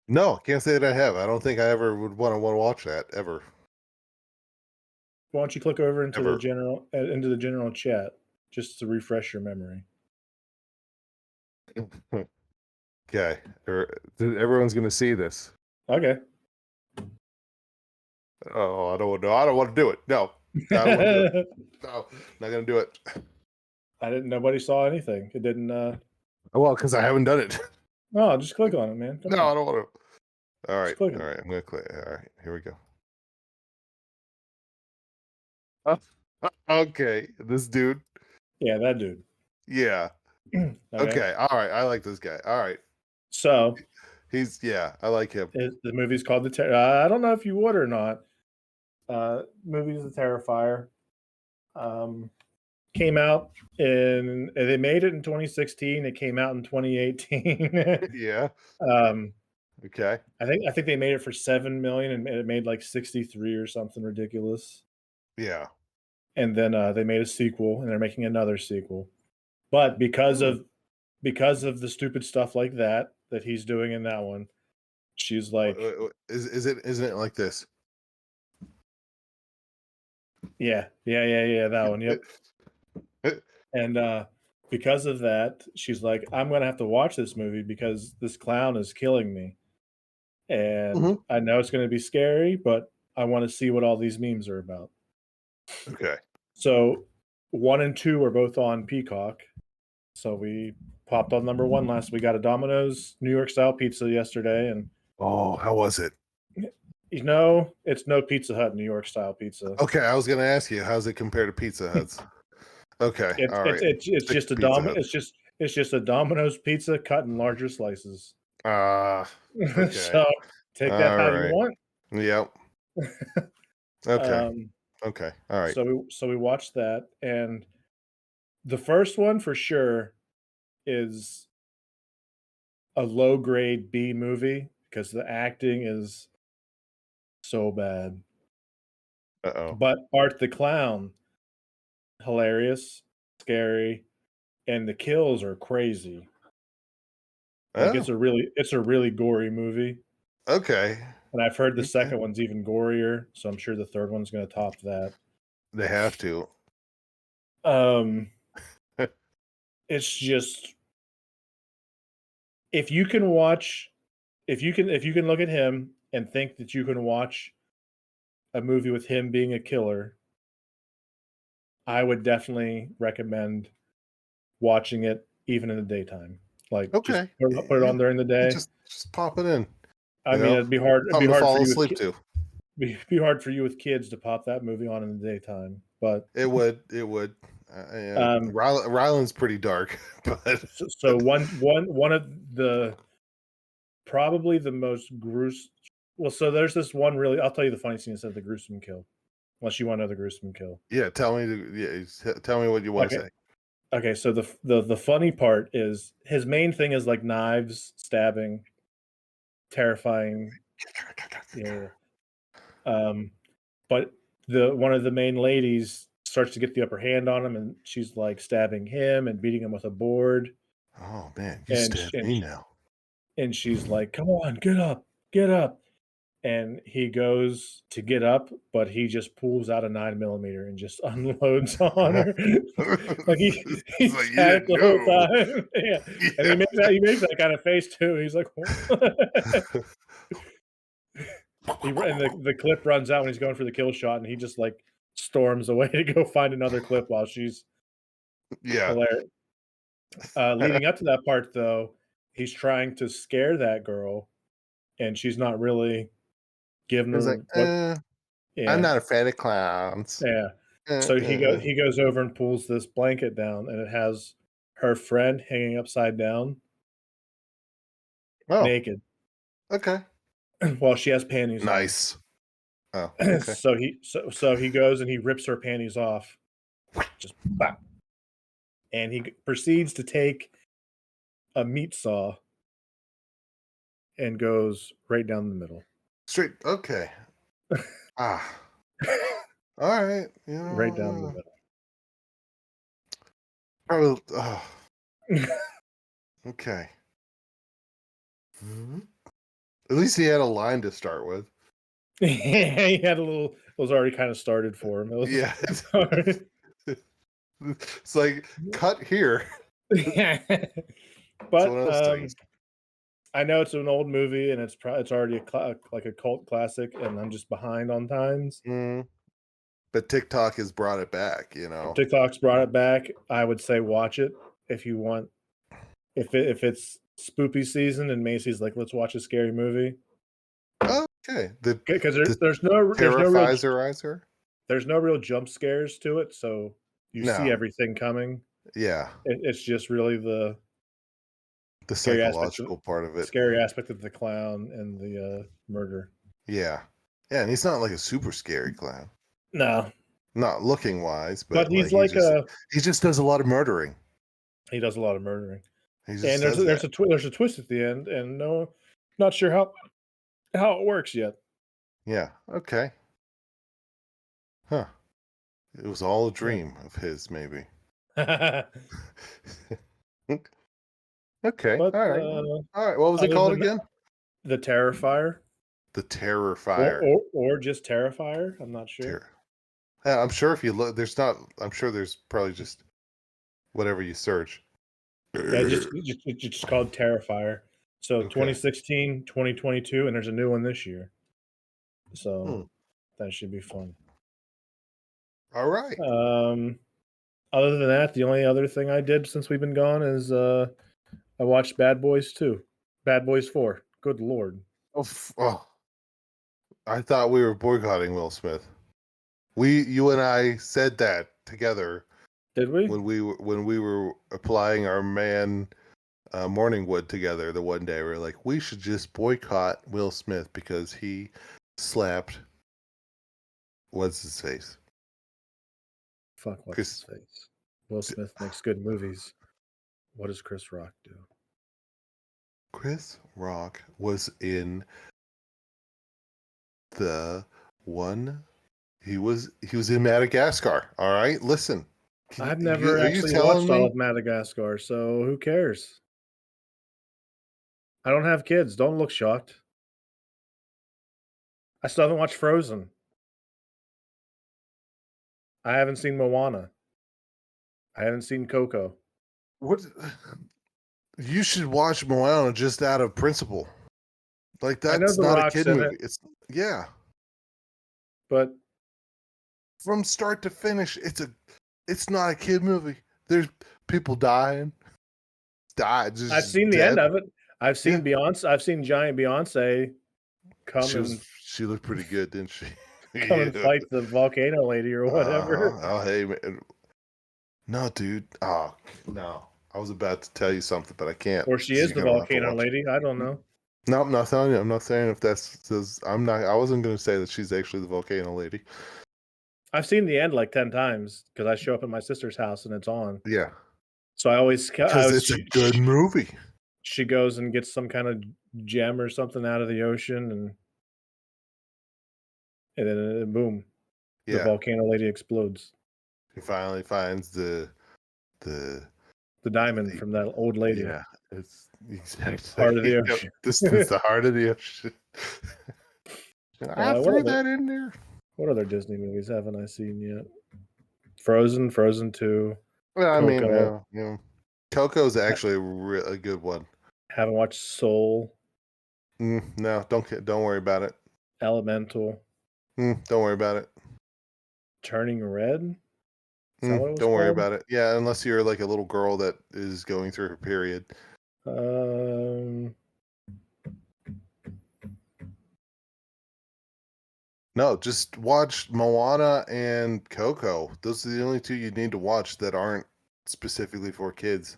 No, can't say that I have. I don't think I ever would want to watch that ever. Why don't you click over into Ever. the general chat just to refresh your memory? Okay, everyone's gonna see this. Okay. Oh, I don't know. I don't want to do it. No, I don't want to do it. No, not gonna do it. Nobody saw anything. It didn't. Well, because I haven't done it. No, just click on it, man. Come No, on. I don't want to. All right, click all it. right. I'm gonna click. All right, here we go. Okay, this dude. Yeah, that dude. Yeah. Okay. All right. I like this guy. All right. So I like him. the movie's called I don't know if you would or not. Movie's The Terrifier. Came out they made it in 2016. It came out in 2018. Yeah. Okay. I think they made it for 7 million and it made like 63 or something ridiculous. Yeah. And then they made a sequel and they're making another sequel. But because of the stupid stuff like that he's doing in that one, she's like, isn't it like this? Yeah, that one. Yep. And because of that, she's like, I'm gonna have to watch this movie because this clown is killing me. And I know it's gonna be scary, but I want to see what all these memes are about. Okay. So 1 and 2 are both on Peacock. So we popped on number 1 last. We got a Domino's New York style pizza yesterday, and how was it? it's no Pizza Hut New York style pizza. Okay, I was gonna ask you, how's it compare to Pizza Hut's? Okay, all right. It's just it's just a Domino's pizza cut in larger slices. Okay. So take that how you want. Yep. Okay. Okay. All right. So we watched that, and the first one for sure is a low grade B movie because the acting is so bad. But Art the Clown, hilarious, scary, and the kills are crazy. Like it's a really gory movie. Okay. And I've heard the second one's even gorier, so I'm sure the third one's going to top that. They have to. It's just if you can look at him and think that you can watch a movie with him being a killer, I would definitely recommend watching it even in the daytime. Like, just put it on during the day. Just pop it in. I mean, it'd be hard. It'd be hard fall for you asleep to. be hard for you with kids to pop that movie on in the daytime. But It would. Ryland's pretty dark, but so one of the probably the most gruesome. Well, so there's this one really. I'll tell you the funny scene instead of the gruesome kill, unless you want to know the gruesome kill. yeah, tell me what you want to say. Okay, so the funny part is his main thing is like knives, stabbing, terrifying. Yeah. But one of the main ladies starts to get the upper hand on him, and she's like stabbing him and beating him with a board. Oh man, you And stab me now. And she's like, "Come on, get up, get up." And he goes to get up, but he just pulls out a 9mm and just unloads on her. Like he's like, had it the whole know. time. Yeah. And he makes that kind of face too. He's like, and the clip runs out when he's going for the kill shot, and he just like storms away to go find another clip while she's hilarious. Leading up to that part, though, he's trying to scare that girl, and she's not really giving He's her like, what. Yeah, I'm not a fan of clowns. yeah. So he goes over and pulls this blanket down, and it has her friend hanging upside down, naked, Okay. while she has panties Nice. Oh, on. okay. So he goes and he rips her panties off, just bop. And he proceeds to take a meat saw and goes right down the middle. Straight. Okay. All right. Right down the middle. Probably. Okay. At least he had a line to start with. He had a little. It was already kind of started for him. Yeah. It's like cut here. But I know it's an old movie and it's already like a cult classic, and I'm just behind on times. But TikTok has brought it back. TikTok's brought it back. I would say watch it if you want. If it's spoopy season and Macy's like, let's watch a scary movie. Okay. Because there's no real jump scares to it, so you see everything coming. Yeah. It's just really the psychological part of it. Scary aspect of the clown and the murder. Yeah. Yeah, and he's not like a super scary clown. No. Not looking wise, but he's he just does a lot of murdering. He does a lot of murdering. And there's a twist at the end, and not sure how it works yet. Yeah. Okay. Huh. It was all a dream of his, maybe. Okay. But, all right. What was it called again? The Terrifier. The Terrifier. Or just Terrifier. I'm not sure. I'm sure if you look, I'm sure there's probably just whatever you search. Yeah, just called Terrifier. So 2016, 2022, and there's a new one this year. So that should be fun. All right. Other than that, the only other thing I did since we've been gone is I watched Bad Boys 2. Bad Boys 4. Good Lord. Oh, I thought we were boycotting Will Smith. You and I said that together. Did we? When we were applying our morning wood together the one day, we were like, we should just boycott Will Smith because he slapped what's his face? Fuck what's his face? Will Smith makes good movies. What does Chris Rock do? Chris Rock was in the one. He was in Madagascar. All right, listen. I've never actually watched all of Madagascar, so who cares? I don't have kids. Don't look shocked. I still haven't watched Frozen. I haven't seen Moana. I haven't seen Coco. What? You should watch Moana just out of principle. Like that's not a kid movie. Yeah. But from start to finish, it's not a kid movie. There's people dying. I've seen the end of it. I've seen Beyonce. I've seen giant Beyonce come. She looked pretty good, didn't she? come and fight the volcano lady or whatever. Oh, hey, man. No, dude. Oh, no. I was about to tell you something, but I can't. Or she 'Cause is you're the gonna have to volcano watch it. lady. I don't know. No, I'm not telling you. I'm not saying if that's. I'm not. I wasn't going to say that she's actually the volcano lady. I've seen the end like 10 times because I show up at my sister's house and it's on. Yeah, So I always because it's a good movie. she goes and gets some kind of gem or something out of the ocean, and then boom, the Yeah, volcano lady explodes. he finally finds the The diamond from that old lady. yeah. It's exactly Heart of the Yep, ocean. this is the heart of the ocean. I What threw other that in there. what other Disney movies haven't I seen yet? Frozen, Frozen 2, Well, I mean, Coco. Coco's actually a good one. Haven't watched Soul, No, don't worry about it. Elemental, Don't worry about it. Turning Red. Is that what it was Don't worry called? about it. Yeah, unless you're like a little girl that is going through her period. No, just watch Moana and Coco. Those are the only two you need to watch that aren't specifically for kids.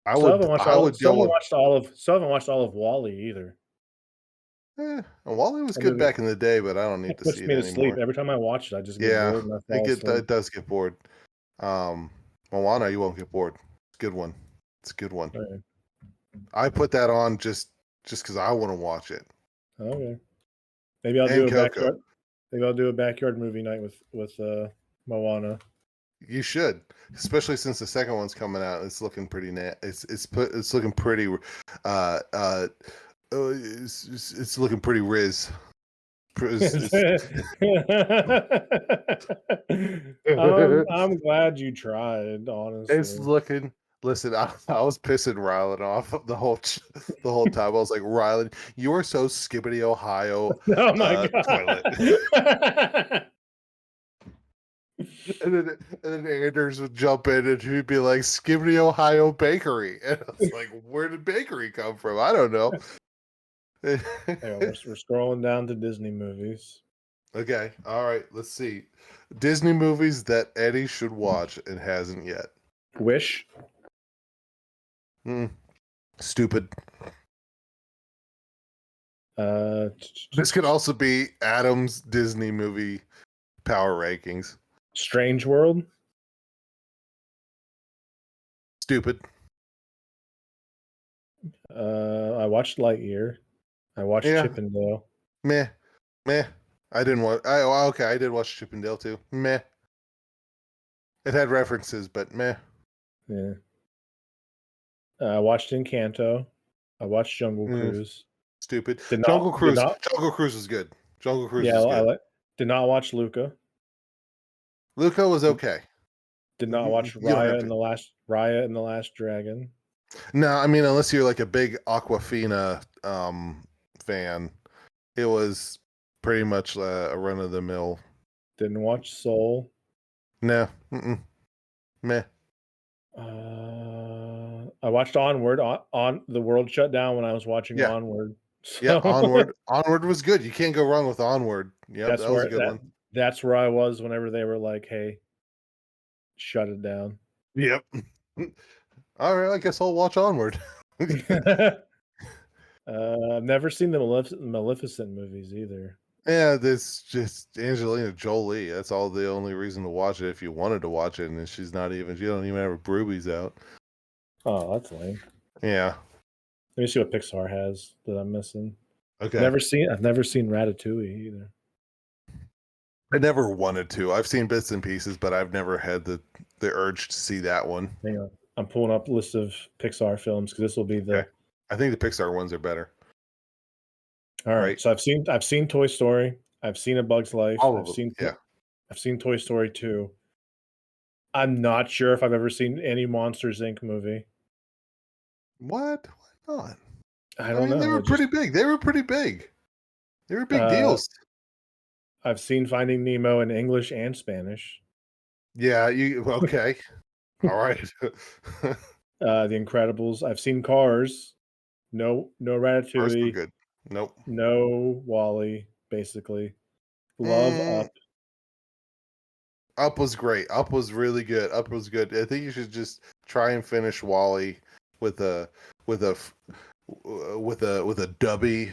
I would go with. Haven't watched all of Wall-E either. Wall-E was That good movie back in the day, but I don't need It to puts see it me to sleep. anymore. Every time I watch it, I just get Yeah, bored and I fall asleep. it does get bored. Moana, you won't get bored. It's a good one. It's a good one. Okay. I put that on just because I want to watch it. Okay. Maybe I'll And do a Coco. backyard. Maybe I'll do a backyard movie night with Moana. You should, especially since the second one's coming out. It's looking pretty it's looking pretty it's looking pretty riz. I'm glad you tried, honestly. It's looking. Listen, I was pissing Rylan off the whole time. I was like, Rylan, you are so skibbity Ohio. Oh my Toilet. god! and then Anders would jump in and he'd be like, Skibbity Ohio Bakery. And I was like, where did bakery come from? I don't know. We're scrolling down to Disney movies. Okay, all right. Let's see. Disney movies that Eddie should watch and hasn't yet. Wish. Stupid. This could also be Adam's Disney movie power rankings. Strange World. Stupid. I watched Lightyear. I watched Chippendale. Meh. I didn't watch. I did watch Chippendale too. Meh. It had references, but meh. Yeah. I watched Encanto. I watched Jungle Cruise. Stupid. Jungle Cruise was good. Jungle Cruise was good. Did not watch Luca. Luca was okay. Did not watch Raya and the Last Dragon. No, I mean, unless you're like a big Aquafina fan, it was pretty much a run of the mill. Didn't watch Soul. No. Meh. I watched Onward. On the world shut down when I was watching Onward. So. Yeah, Onward was good. You can't go wrong with Onward. Yeah, that was a good one. That's where I was whenever they were like, "Hey, shut it down." Yep. All right, I guess I'll watch Onward. I've never seen the Maleficent movies either. Yeah, this just Angelina Jolie. That's all the only reason to watch it if you wanted to watch it, and she don't even have her boobies out. Oh, that's lame. Yeah. Let me see what Pixar has that I'm missing. Okay. I've never seen Ratatouille either. I never wanted to. I've seen bits and pieces, but I've never had the urge to see that one. Hang on. I'm pulling up a list of Pixar films because this will be the. Okay. I think the Pixar ones are better. All right. So I've seen Toy Story. I've seen A Bug's Life. I've seen Toy Story 2. I'm not sure if I've ever seen any Monsters Inc. movie. What? Why not? I don't know. They were pretty big. They were pretty big. They were big deals. I've seen Finding Nemo in English and Spanish. Yeah, okay. All right. The Incredibles. I've seen Cars. No Ratatouille. Cars were good. Nope. No Wally, basically. Love Up. Up was great. Up was really good. Up was good. I think you should just try and finish Wally with a with a with a dubby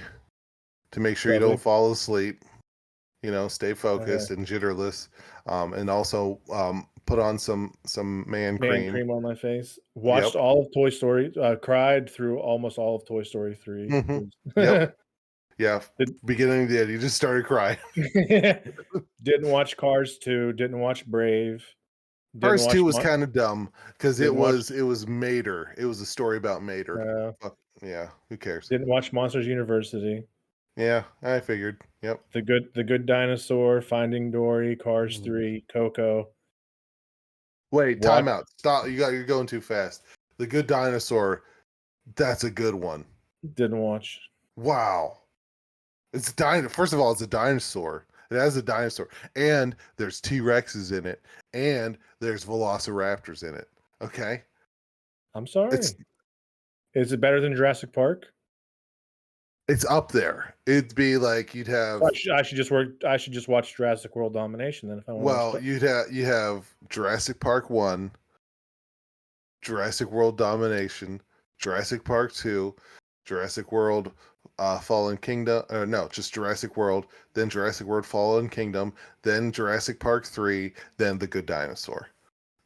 to make sure you don't fall asleep. Stay focused and jitterless, and also put on some man cream. On my face. Watched Yep. all of Toy Story. Cried through almost all of Toy Story 3. Yep. Yeah. Beginning to the end, you just started crying. Didn't watch Cars 2. Didn't watch Brave. Didn't Cars watch 2 was kind of dumb because it Didn't watch- was Mater. It was a story about Mater. uh, Yeah, who cares? didn't watch Monsters University. Yeah, I figured. Yep. The Good Dinosaur, Finding Dory, Cars 3, Coco. Wait, Watch- time out. Stop. You're going too fast. The Good Dinosaur, that's a good one. Didn't watch. Wow. It's First of all, it's a dinosaur. It has a dinosaur. And there's T-Rexes in it. And there's Velociraptors in it. Okay? I'm sorry. Is it better than Jurassic Park? It's up there. It'd be like you'd have. I should just watch Jurassic World Domination then if I want. Well, you have Jurassic Park 1, Jurassic World Domination, Jurassic Park 2, Jurassic World Fallen Kingdom. No, just Jurassic World, then Jurassic World Fallen Kingdom, then Jurassic Park 3, then The Good Dinosaur.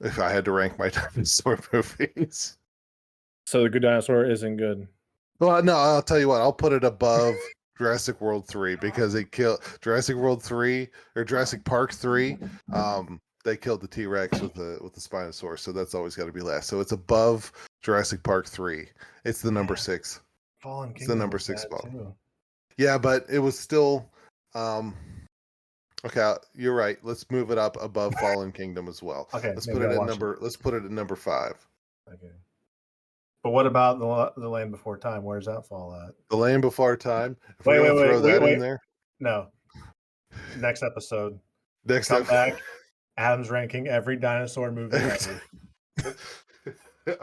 If I had to rank my dinosaur movies. So The Good Dinosaur isn't good. Well, no, I'll tell you what. I'll put it above Jurassic World 3 because it killed Jurassic World 3 or Jurassic Park 3. They killed the T-Rex with the Spinosaurus, so that's always got to be last. So it's above Jurassic Park 3. It's the number 6. Fallen Kingdom. It's the number 6 spot. Yeah, but it was still okay, you're right. Let's move it up above Fallen Kingdom as well. Okay, let's put it at number 5. Okay. But what about the Land Before Time? Where's that fall at? The Land Before Time. If wait, throw that in there. No. Next episode. Come back. Adam's ranking every dinosaur movie ever.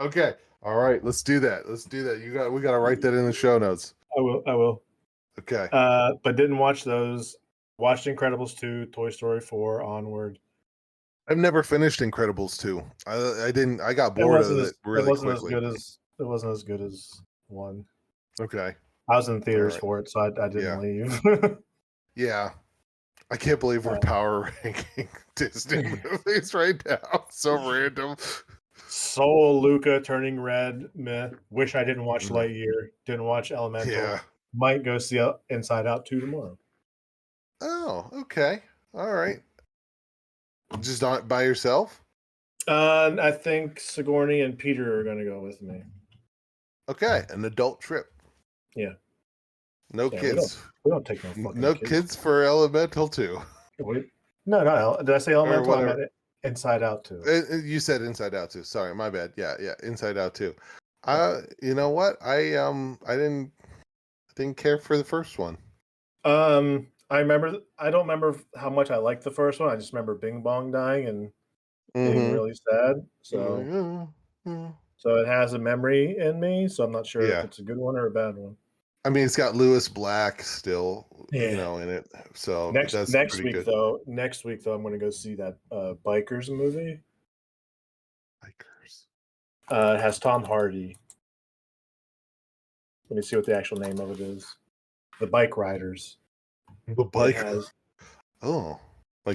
Okay. All right. Let's do that. We got to write that in the show notes. I will. Okay. But didn't watch those. Watched Incredibles 2, Toy Story 4, onward. I've never finished Incredibles 2. I didn't. I got bored of it really quickly. It wasn't as good as 1. Okay. I was in theaters for it, so I didn't leave. Yeah. I can't believe we're power ranking Disney movies right now. So random. Soul, Luca, Turning Red, meh. Wish I didn't watch Lightyear. Didn't watch Elemental. Yeah. Might go see Inside Out 2 tomorrow. Oh, okay. All right. Just not by yourself? I think Sigourney and Peter are going to go with me. Okay, an adult trip. Yeah. No kids. We don't take no kids for Elemental 2. Wait. No. Did I say Elemental? I meant Inside Out 2. You said Inside Out 2. Sorry, my bad. Yeah, Inside Out 2. You know what? I didn't care for the first one. I don't remember how much I liked the first one. I just remember Bing Bong dying and being really sad. So it has a memory in me. So I'm not sure if it's a good one or a bad one. I mean, it's got Lewis Black still, in it. So next week, good. though, I'm going to go see that Bikers movie. Bikers. It has Tom Hardy. Let me see what the actual name of it is. The Bike Riders. The bike.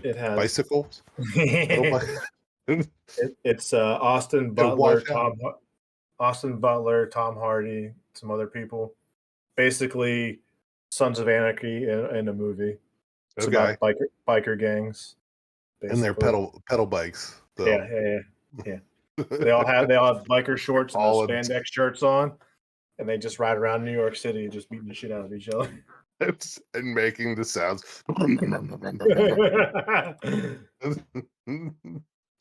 It has bicycles. It's Austin Butler, Tom Hardy, some other people. Basically, Sons of Anarchy in a movie. It's about biker gangs, basically. And they're pedal bikes. So. Yeah. They all have biker shorts and those spandex shirts on, and they just ride around New York City just beating the shit out of each other. And making the sounds. And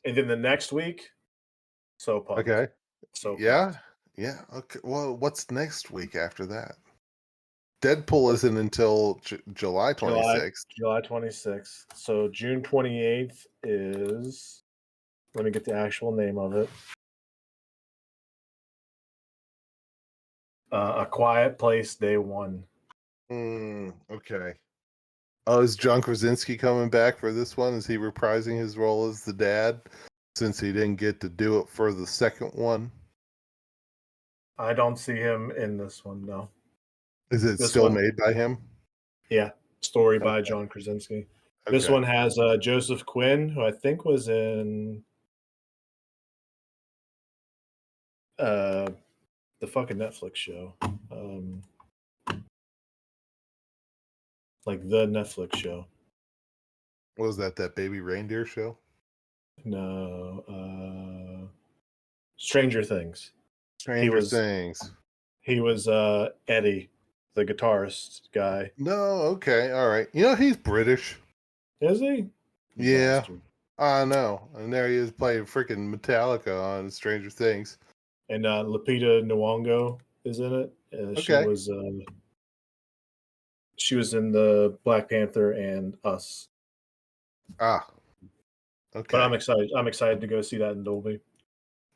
then the next week, so pumped. Okay. So yeah. Okay. Well, what's next week after that? Deadpool isn't until July 26th. July 26th. So June 28th is. Let me get the actual name of it. A Quiet Place Day 1. Okay. Oh, is John Krasinski coming back for this one? Is he reprising his role as the dad since he didn't get to do it for the second one? I don't see him in this one, no. Is it This still one, made by him? yeah, story by Okay. John Krasinski. This Okay. one has Joseph Quinn, who I think was in the fucking Netflix show. Like the Netflix show. What was that baby reindeer show? No, Stranger Things. Stranger Things. He was Eddie, the guitarist guy. No, okay, all right. You know he's British. Is he? Yeah, Bastard. I know. And there he is playing freaking Metallica on Stranger Things. And Lupita Nyong'o is in it. Okay. She was in the Black Panther and Us. Ah. But Okay. I'm excited. I'm excited to go see that in Dolby.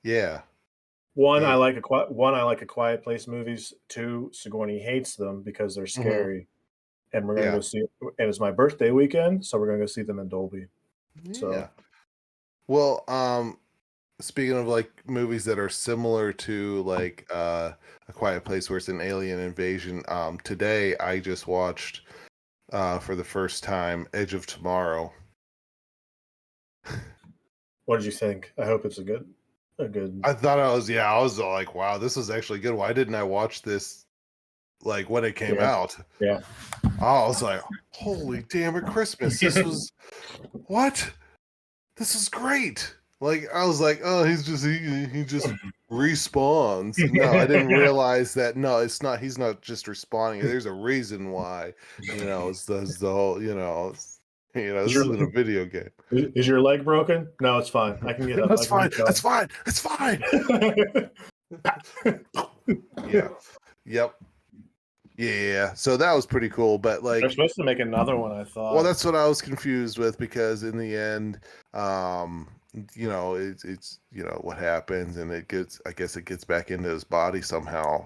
Yeah. One, Yeah. I like a Quiet Place movies. Two, Sigourney hates them because they're scary. And we're gonna Yeah. go see it. And it's my birthday weekend, so we're gonna go see them in Dolby. Yeah. So Well, speaking of like movies that are similar to like A Quiet Place where it's an alien invasion, today I just watched for the first time Edge of Tomorrow. what did you think? I hope it's a good I thought I was like, wow, this is actually good. Why didn't I watch this like when it came out? Yeah. I was like, holy damn it, Christmas. This was what? This is great. Like I was like, oh, he just respawns. No, I didn't realize that. No, it's not. He's not just respawning. There's a reason why. It's the whole. This isn't a video game. Is your leg broken? No, it's fine. I can get up. That's fine. That's fine. It's fine. Yeah. Yep. Yeah. So that was pretty cool. But like, they're supposed to make another one. I thought. well, that's what I was confused with because in the end, it's what happens, and I guess it gets back into his body somehow,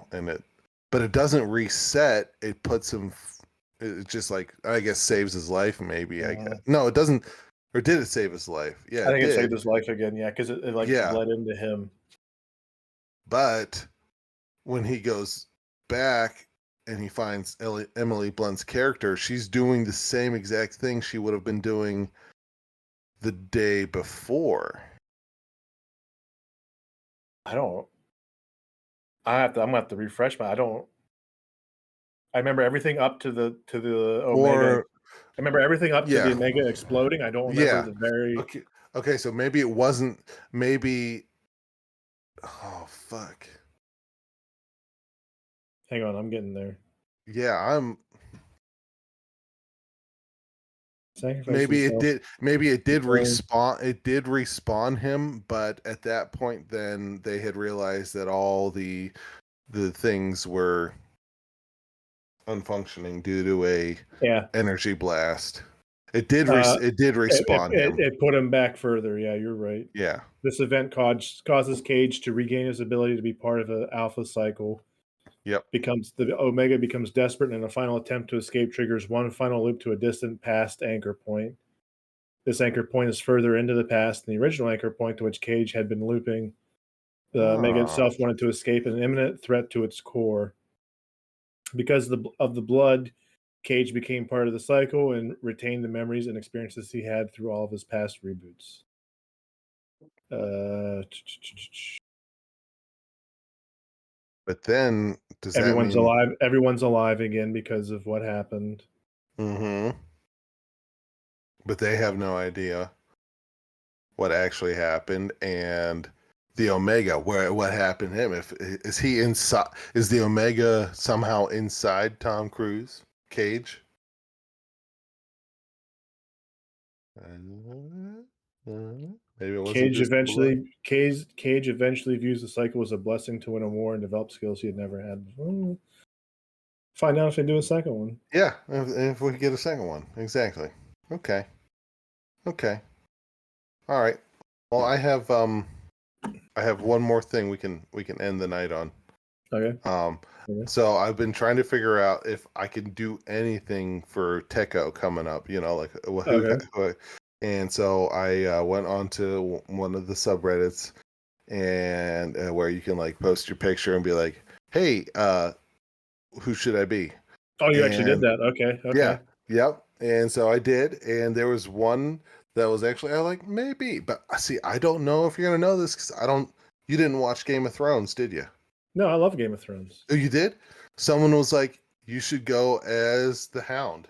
but it doesn't reset. It puts him. It just like I guess saves his life. Maybe I guess no, it doesn't. Or did it save his life? Yeah, I think it it saved did. his life again. Yeah, because it bled into him. But when he goes back and he finds Emily Blunt's character, she's doing the same exact thing she would have been doing the day before. I'm gonna have to refresh my. I remember everything up to the Omega. I remember everything up to the Omega exploding. I don't remember the very. Okay, so maybe it wasn't. Maybe. Oh fuck. Hang on, I'm getting there. Yeah, I'm. Maybe it did respawn. It did respawn him, but at that point, then they had realized that all the things were unfunctioning due to a energy blast. It did respawn him. It put him back further. Yeah, you're right. Yeah. This event causes Cage to regain his ability to be part of an alpha cycle. Yep. The Omega becomes desperate, and a final attempt to escape triggers one final loop to a distant past anchor point. This anchor point is further into the past than the original anchor point to which Cage had been looping. The Omega itself wanted to escape an imminent threat to its core. Because of the blood, Cage became part of the cycle and retained the memories and experiences he had through all of his past reboots. But then, everyone's alive? Everyone's alive again because of what happened. Mm-hmm. But they have no idea what actually happened, and the Omega, what happened to him? Is he inside? Is the Omega somehow inside Tom Cruise Cage? Maybe it wasn't Cage eventually views the cycle as a blessing to win a war and develop skills he had never had before. Find out if they do a second one. Yeah, if we get a second one, exactly. Okay. All right. Well, I have one more thing we can end the night on. Okay. So I've been trying to figure out if I can do anything for Techo coming up, like and so I went on to one of the subreddits and where you can like post your picture and be like, hey, who should I be? Oh, you actually did that. Okay. Yeah. Yep. And so I did. And there was one that was actually, I like, maybe. But see, I don't know if you're going to know this because you didn't watch Game of Thrones, did you? No, I love Game of Thrones. Oh, you did? Someone was like, you should go as the Hound.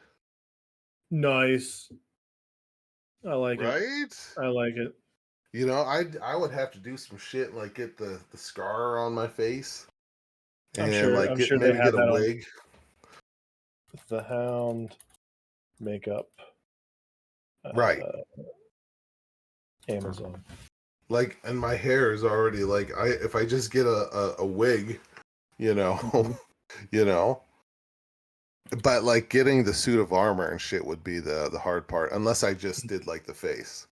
Nice. I like it. Right? I like it. I would have to do some shit like get the scar on my face. I'm And sure. like I'm get sure they maybe have get a that wig. on the Hound makeup. Right. Amazon. Like, and my hair is already like if I just get a wig, But like getting the suit of armor and shit would be the hard part, unless I just did like the face.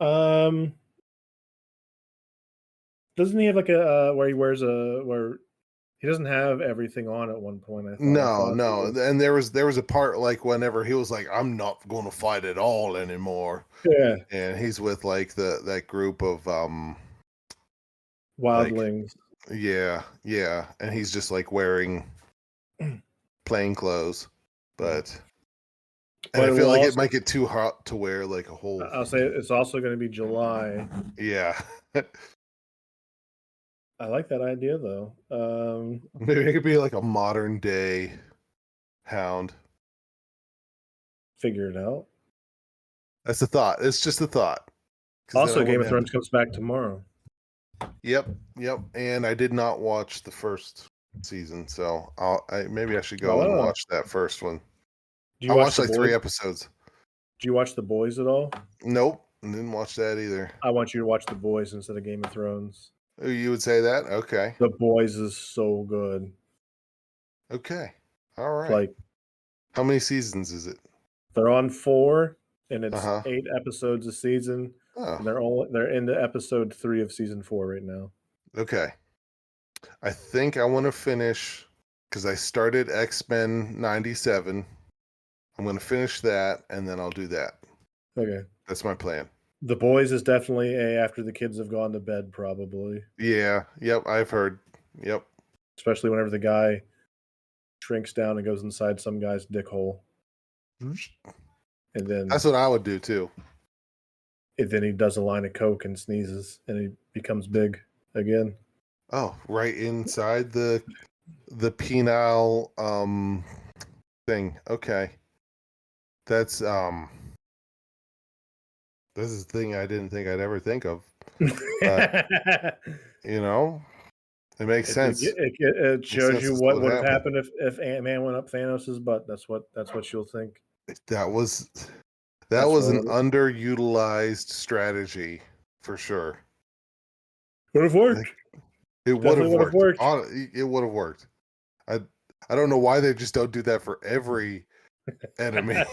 Doesn't he have like a where he wears where he doesn't have everything on at one point? I thought No. And there was a part like whenever he was like, I'm not going to fight at all anymore. Yeah. And he's with like that group of wildlings. Like, yeah. And he's just like wearing plain clothes. But I feel like it might get too hot to wear like a whole. I'll say it's also going to be July. Yeah. I like that idea though. Maybe it could be like a modern day Hound. Figure it out. That's a thought. It's just a thought. Also, Game of Thrones comes back tomorrow. Yep. And I did not watch the first season, so maybe I should go and watch that first one. I watched like 3 episodes. Do you watch The Boys at all? Nope, didn't watch that either. I want you to watch The Boys instead of Game of Thrones. You would say that? Okay. The Boys is so good. Okay. All right. Like, how many seasons is it? They're on 4, and it's 8 episodes a season. Oh. And they're into episode 3 of season 4 right now. Okay. I think I want to finish because I started X-Men 97. I'm going to finish that, and then I'll do that. Okay. That's my plan. The Boys is definitely after the kids have gone to bed, probably. Yeah. Yep. I've heard. Yep. Especially whenever the guy shrinks down and goes inside some guy's dick hole. And then that's what I would do too. And then he does a line of coke and sneezes, and he becomes big again. Oh, right inside the penile thing. Okay. That's this is the thing I didn't think I'd ever think of. It makes sense. It shows you what would have happened if Ant-Man went up Thanos' butt. That's what you'll think. That was an underutilized strategy for sure. Would have worked. It would have worked. It would have worked. I don't know why they just don't do that for every enemy.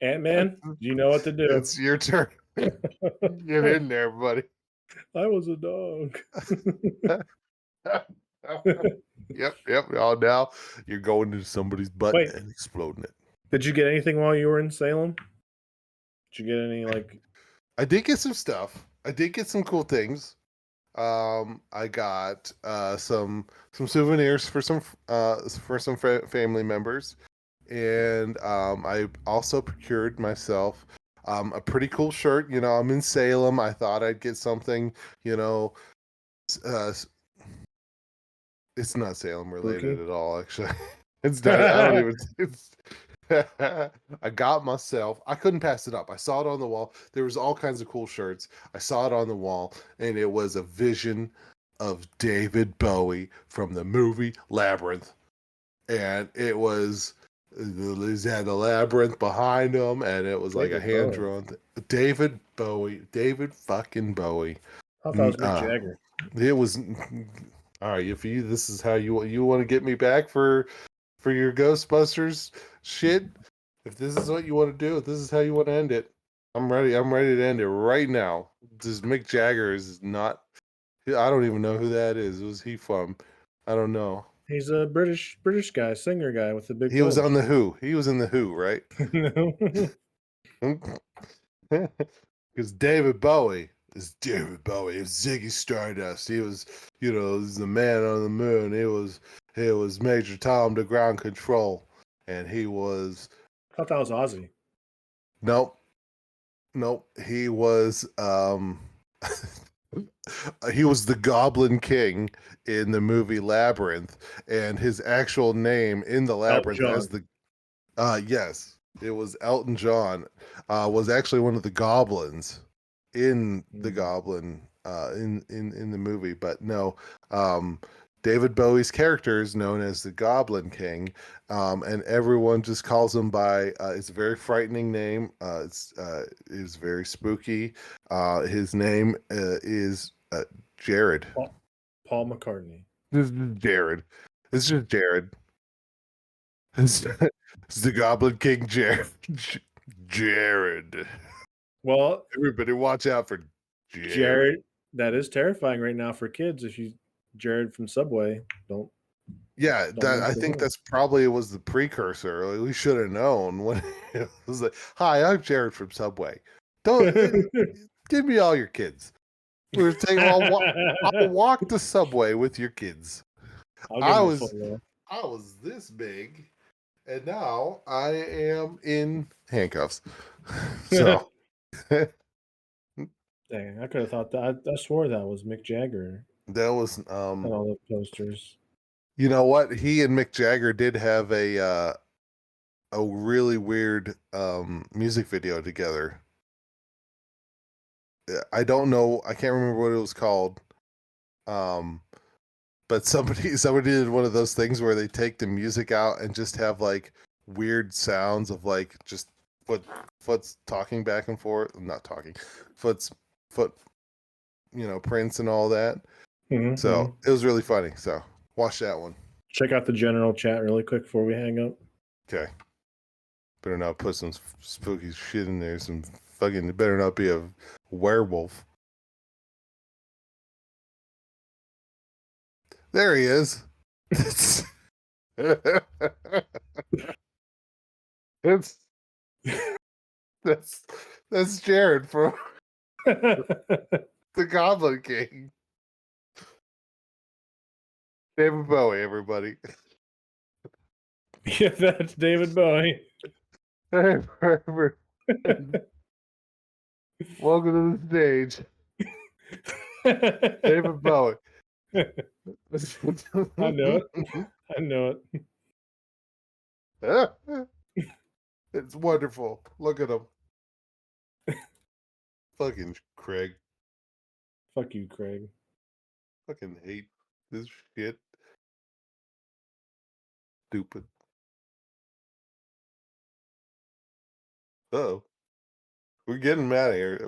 Ant-Man, you know what to do. It's your turn. Get in there, buddy. I was a dog. Yep. Oh, now you're going to somebody's butt and exploding it. Did you get anything while you were in Salem? Did you get any I did get some stuff. I did get some cool things. I got some souvenirs for some family members, and I also procured myself a pretty cool shirt. I'm in Salem. I thought I'd get something. It's not Salem related at all, actually. It's not. I don't even. I got myself. I couldn't pass it up. I saw it on the wall. There was all kinds of cool shirts. I saw it on the wall, and it was a vision of David Bowie from the movie Labyrinth, and it was. He had the labyrinth behind him, and it was like a hand drawn. David Bowie, David fucking Bowie. I thought it was Mick Jagger. It was. All right, if this is how you want to get me back for your Ghostbusters shit, if this is what you want to do, if this is how you want to end it, I'm ready to end it right now. This Mick Jagger is not. I don't even know who that is. Was he from? I don't know. He's a British guy, singer guy with a big He was bulge. on the Who. He was in the Who, right? No. Because David Bowie is Ziggy Stardust. He was, he's the man on the moon. He was Major Tom to Ground Control, and he was. I thought that was Ozzy. Nope. He was. He was the Goblin King in the movie Labyrinth, and his actual name in the Labyrinth as the. Yes, it was Elton John. Was actually one of the goblins in the Goblin in the movie, but no. David Bowie's character is known as the Goblin King, and everyone just calls him by. It's a very frightening name. It's very spooky. His name is Jared. Paul McCartney. This is Jared. It's just Jared. It's the Goblin King, Jared. Jared. Well, everybody, watch out for Jared. That is terrifying right now for kids. If you Jared from Subway, don't. Yeah, I think that's probably was the precursor. We should have known when it was like, "Hi, I'm Jared from Subway. Don't give me all your kids. We're saying, I'll walk to Subway with your kids." I was this big, and now I am in handcuffs. So, dang, I could have thought that. I swore that was Mick Jagger. That was on all the posters. You know what? He and Mick Jagger did have a really weird music video together. I don't know. I can't remember what it was called. But somebody did one of those things where they take the music out and just have like weird sounds of like just foot's talking back and forth. Not talking. Foot prints and all that. Mm-hmm. So it was really funny. So watch that one. Check out the general chat really quick before we hang up. Okay. Better not put some spooky shit in there. Some fucking. It better not be a werewolf. There he is. That's Jared from the Goblin King. David Bowie, everybody. Yeah, that's David Bowie. Hey, welcome to the stage. David Bowie. I know it. It's wonderful. Look at him. Fucking Craig. Fuck you, Craig. Fucking hate this shit. Stupid. Uh-oh. We're getting mad here.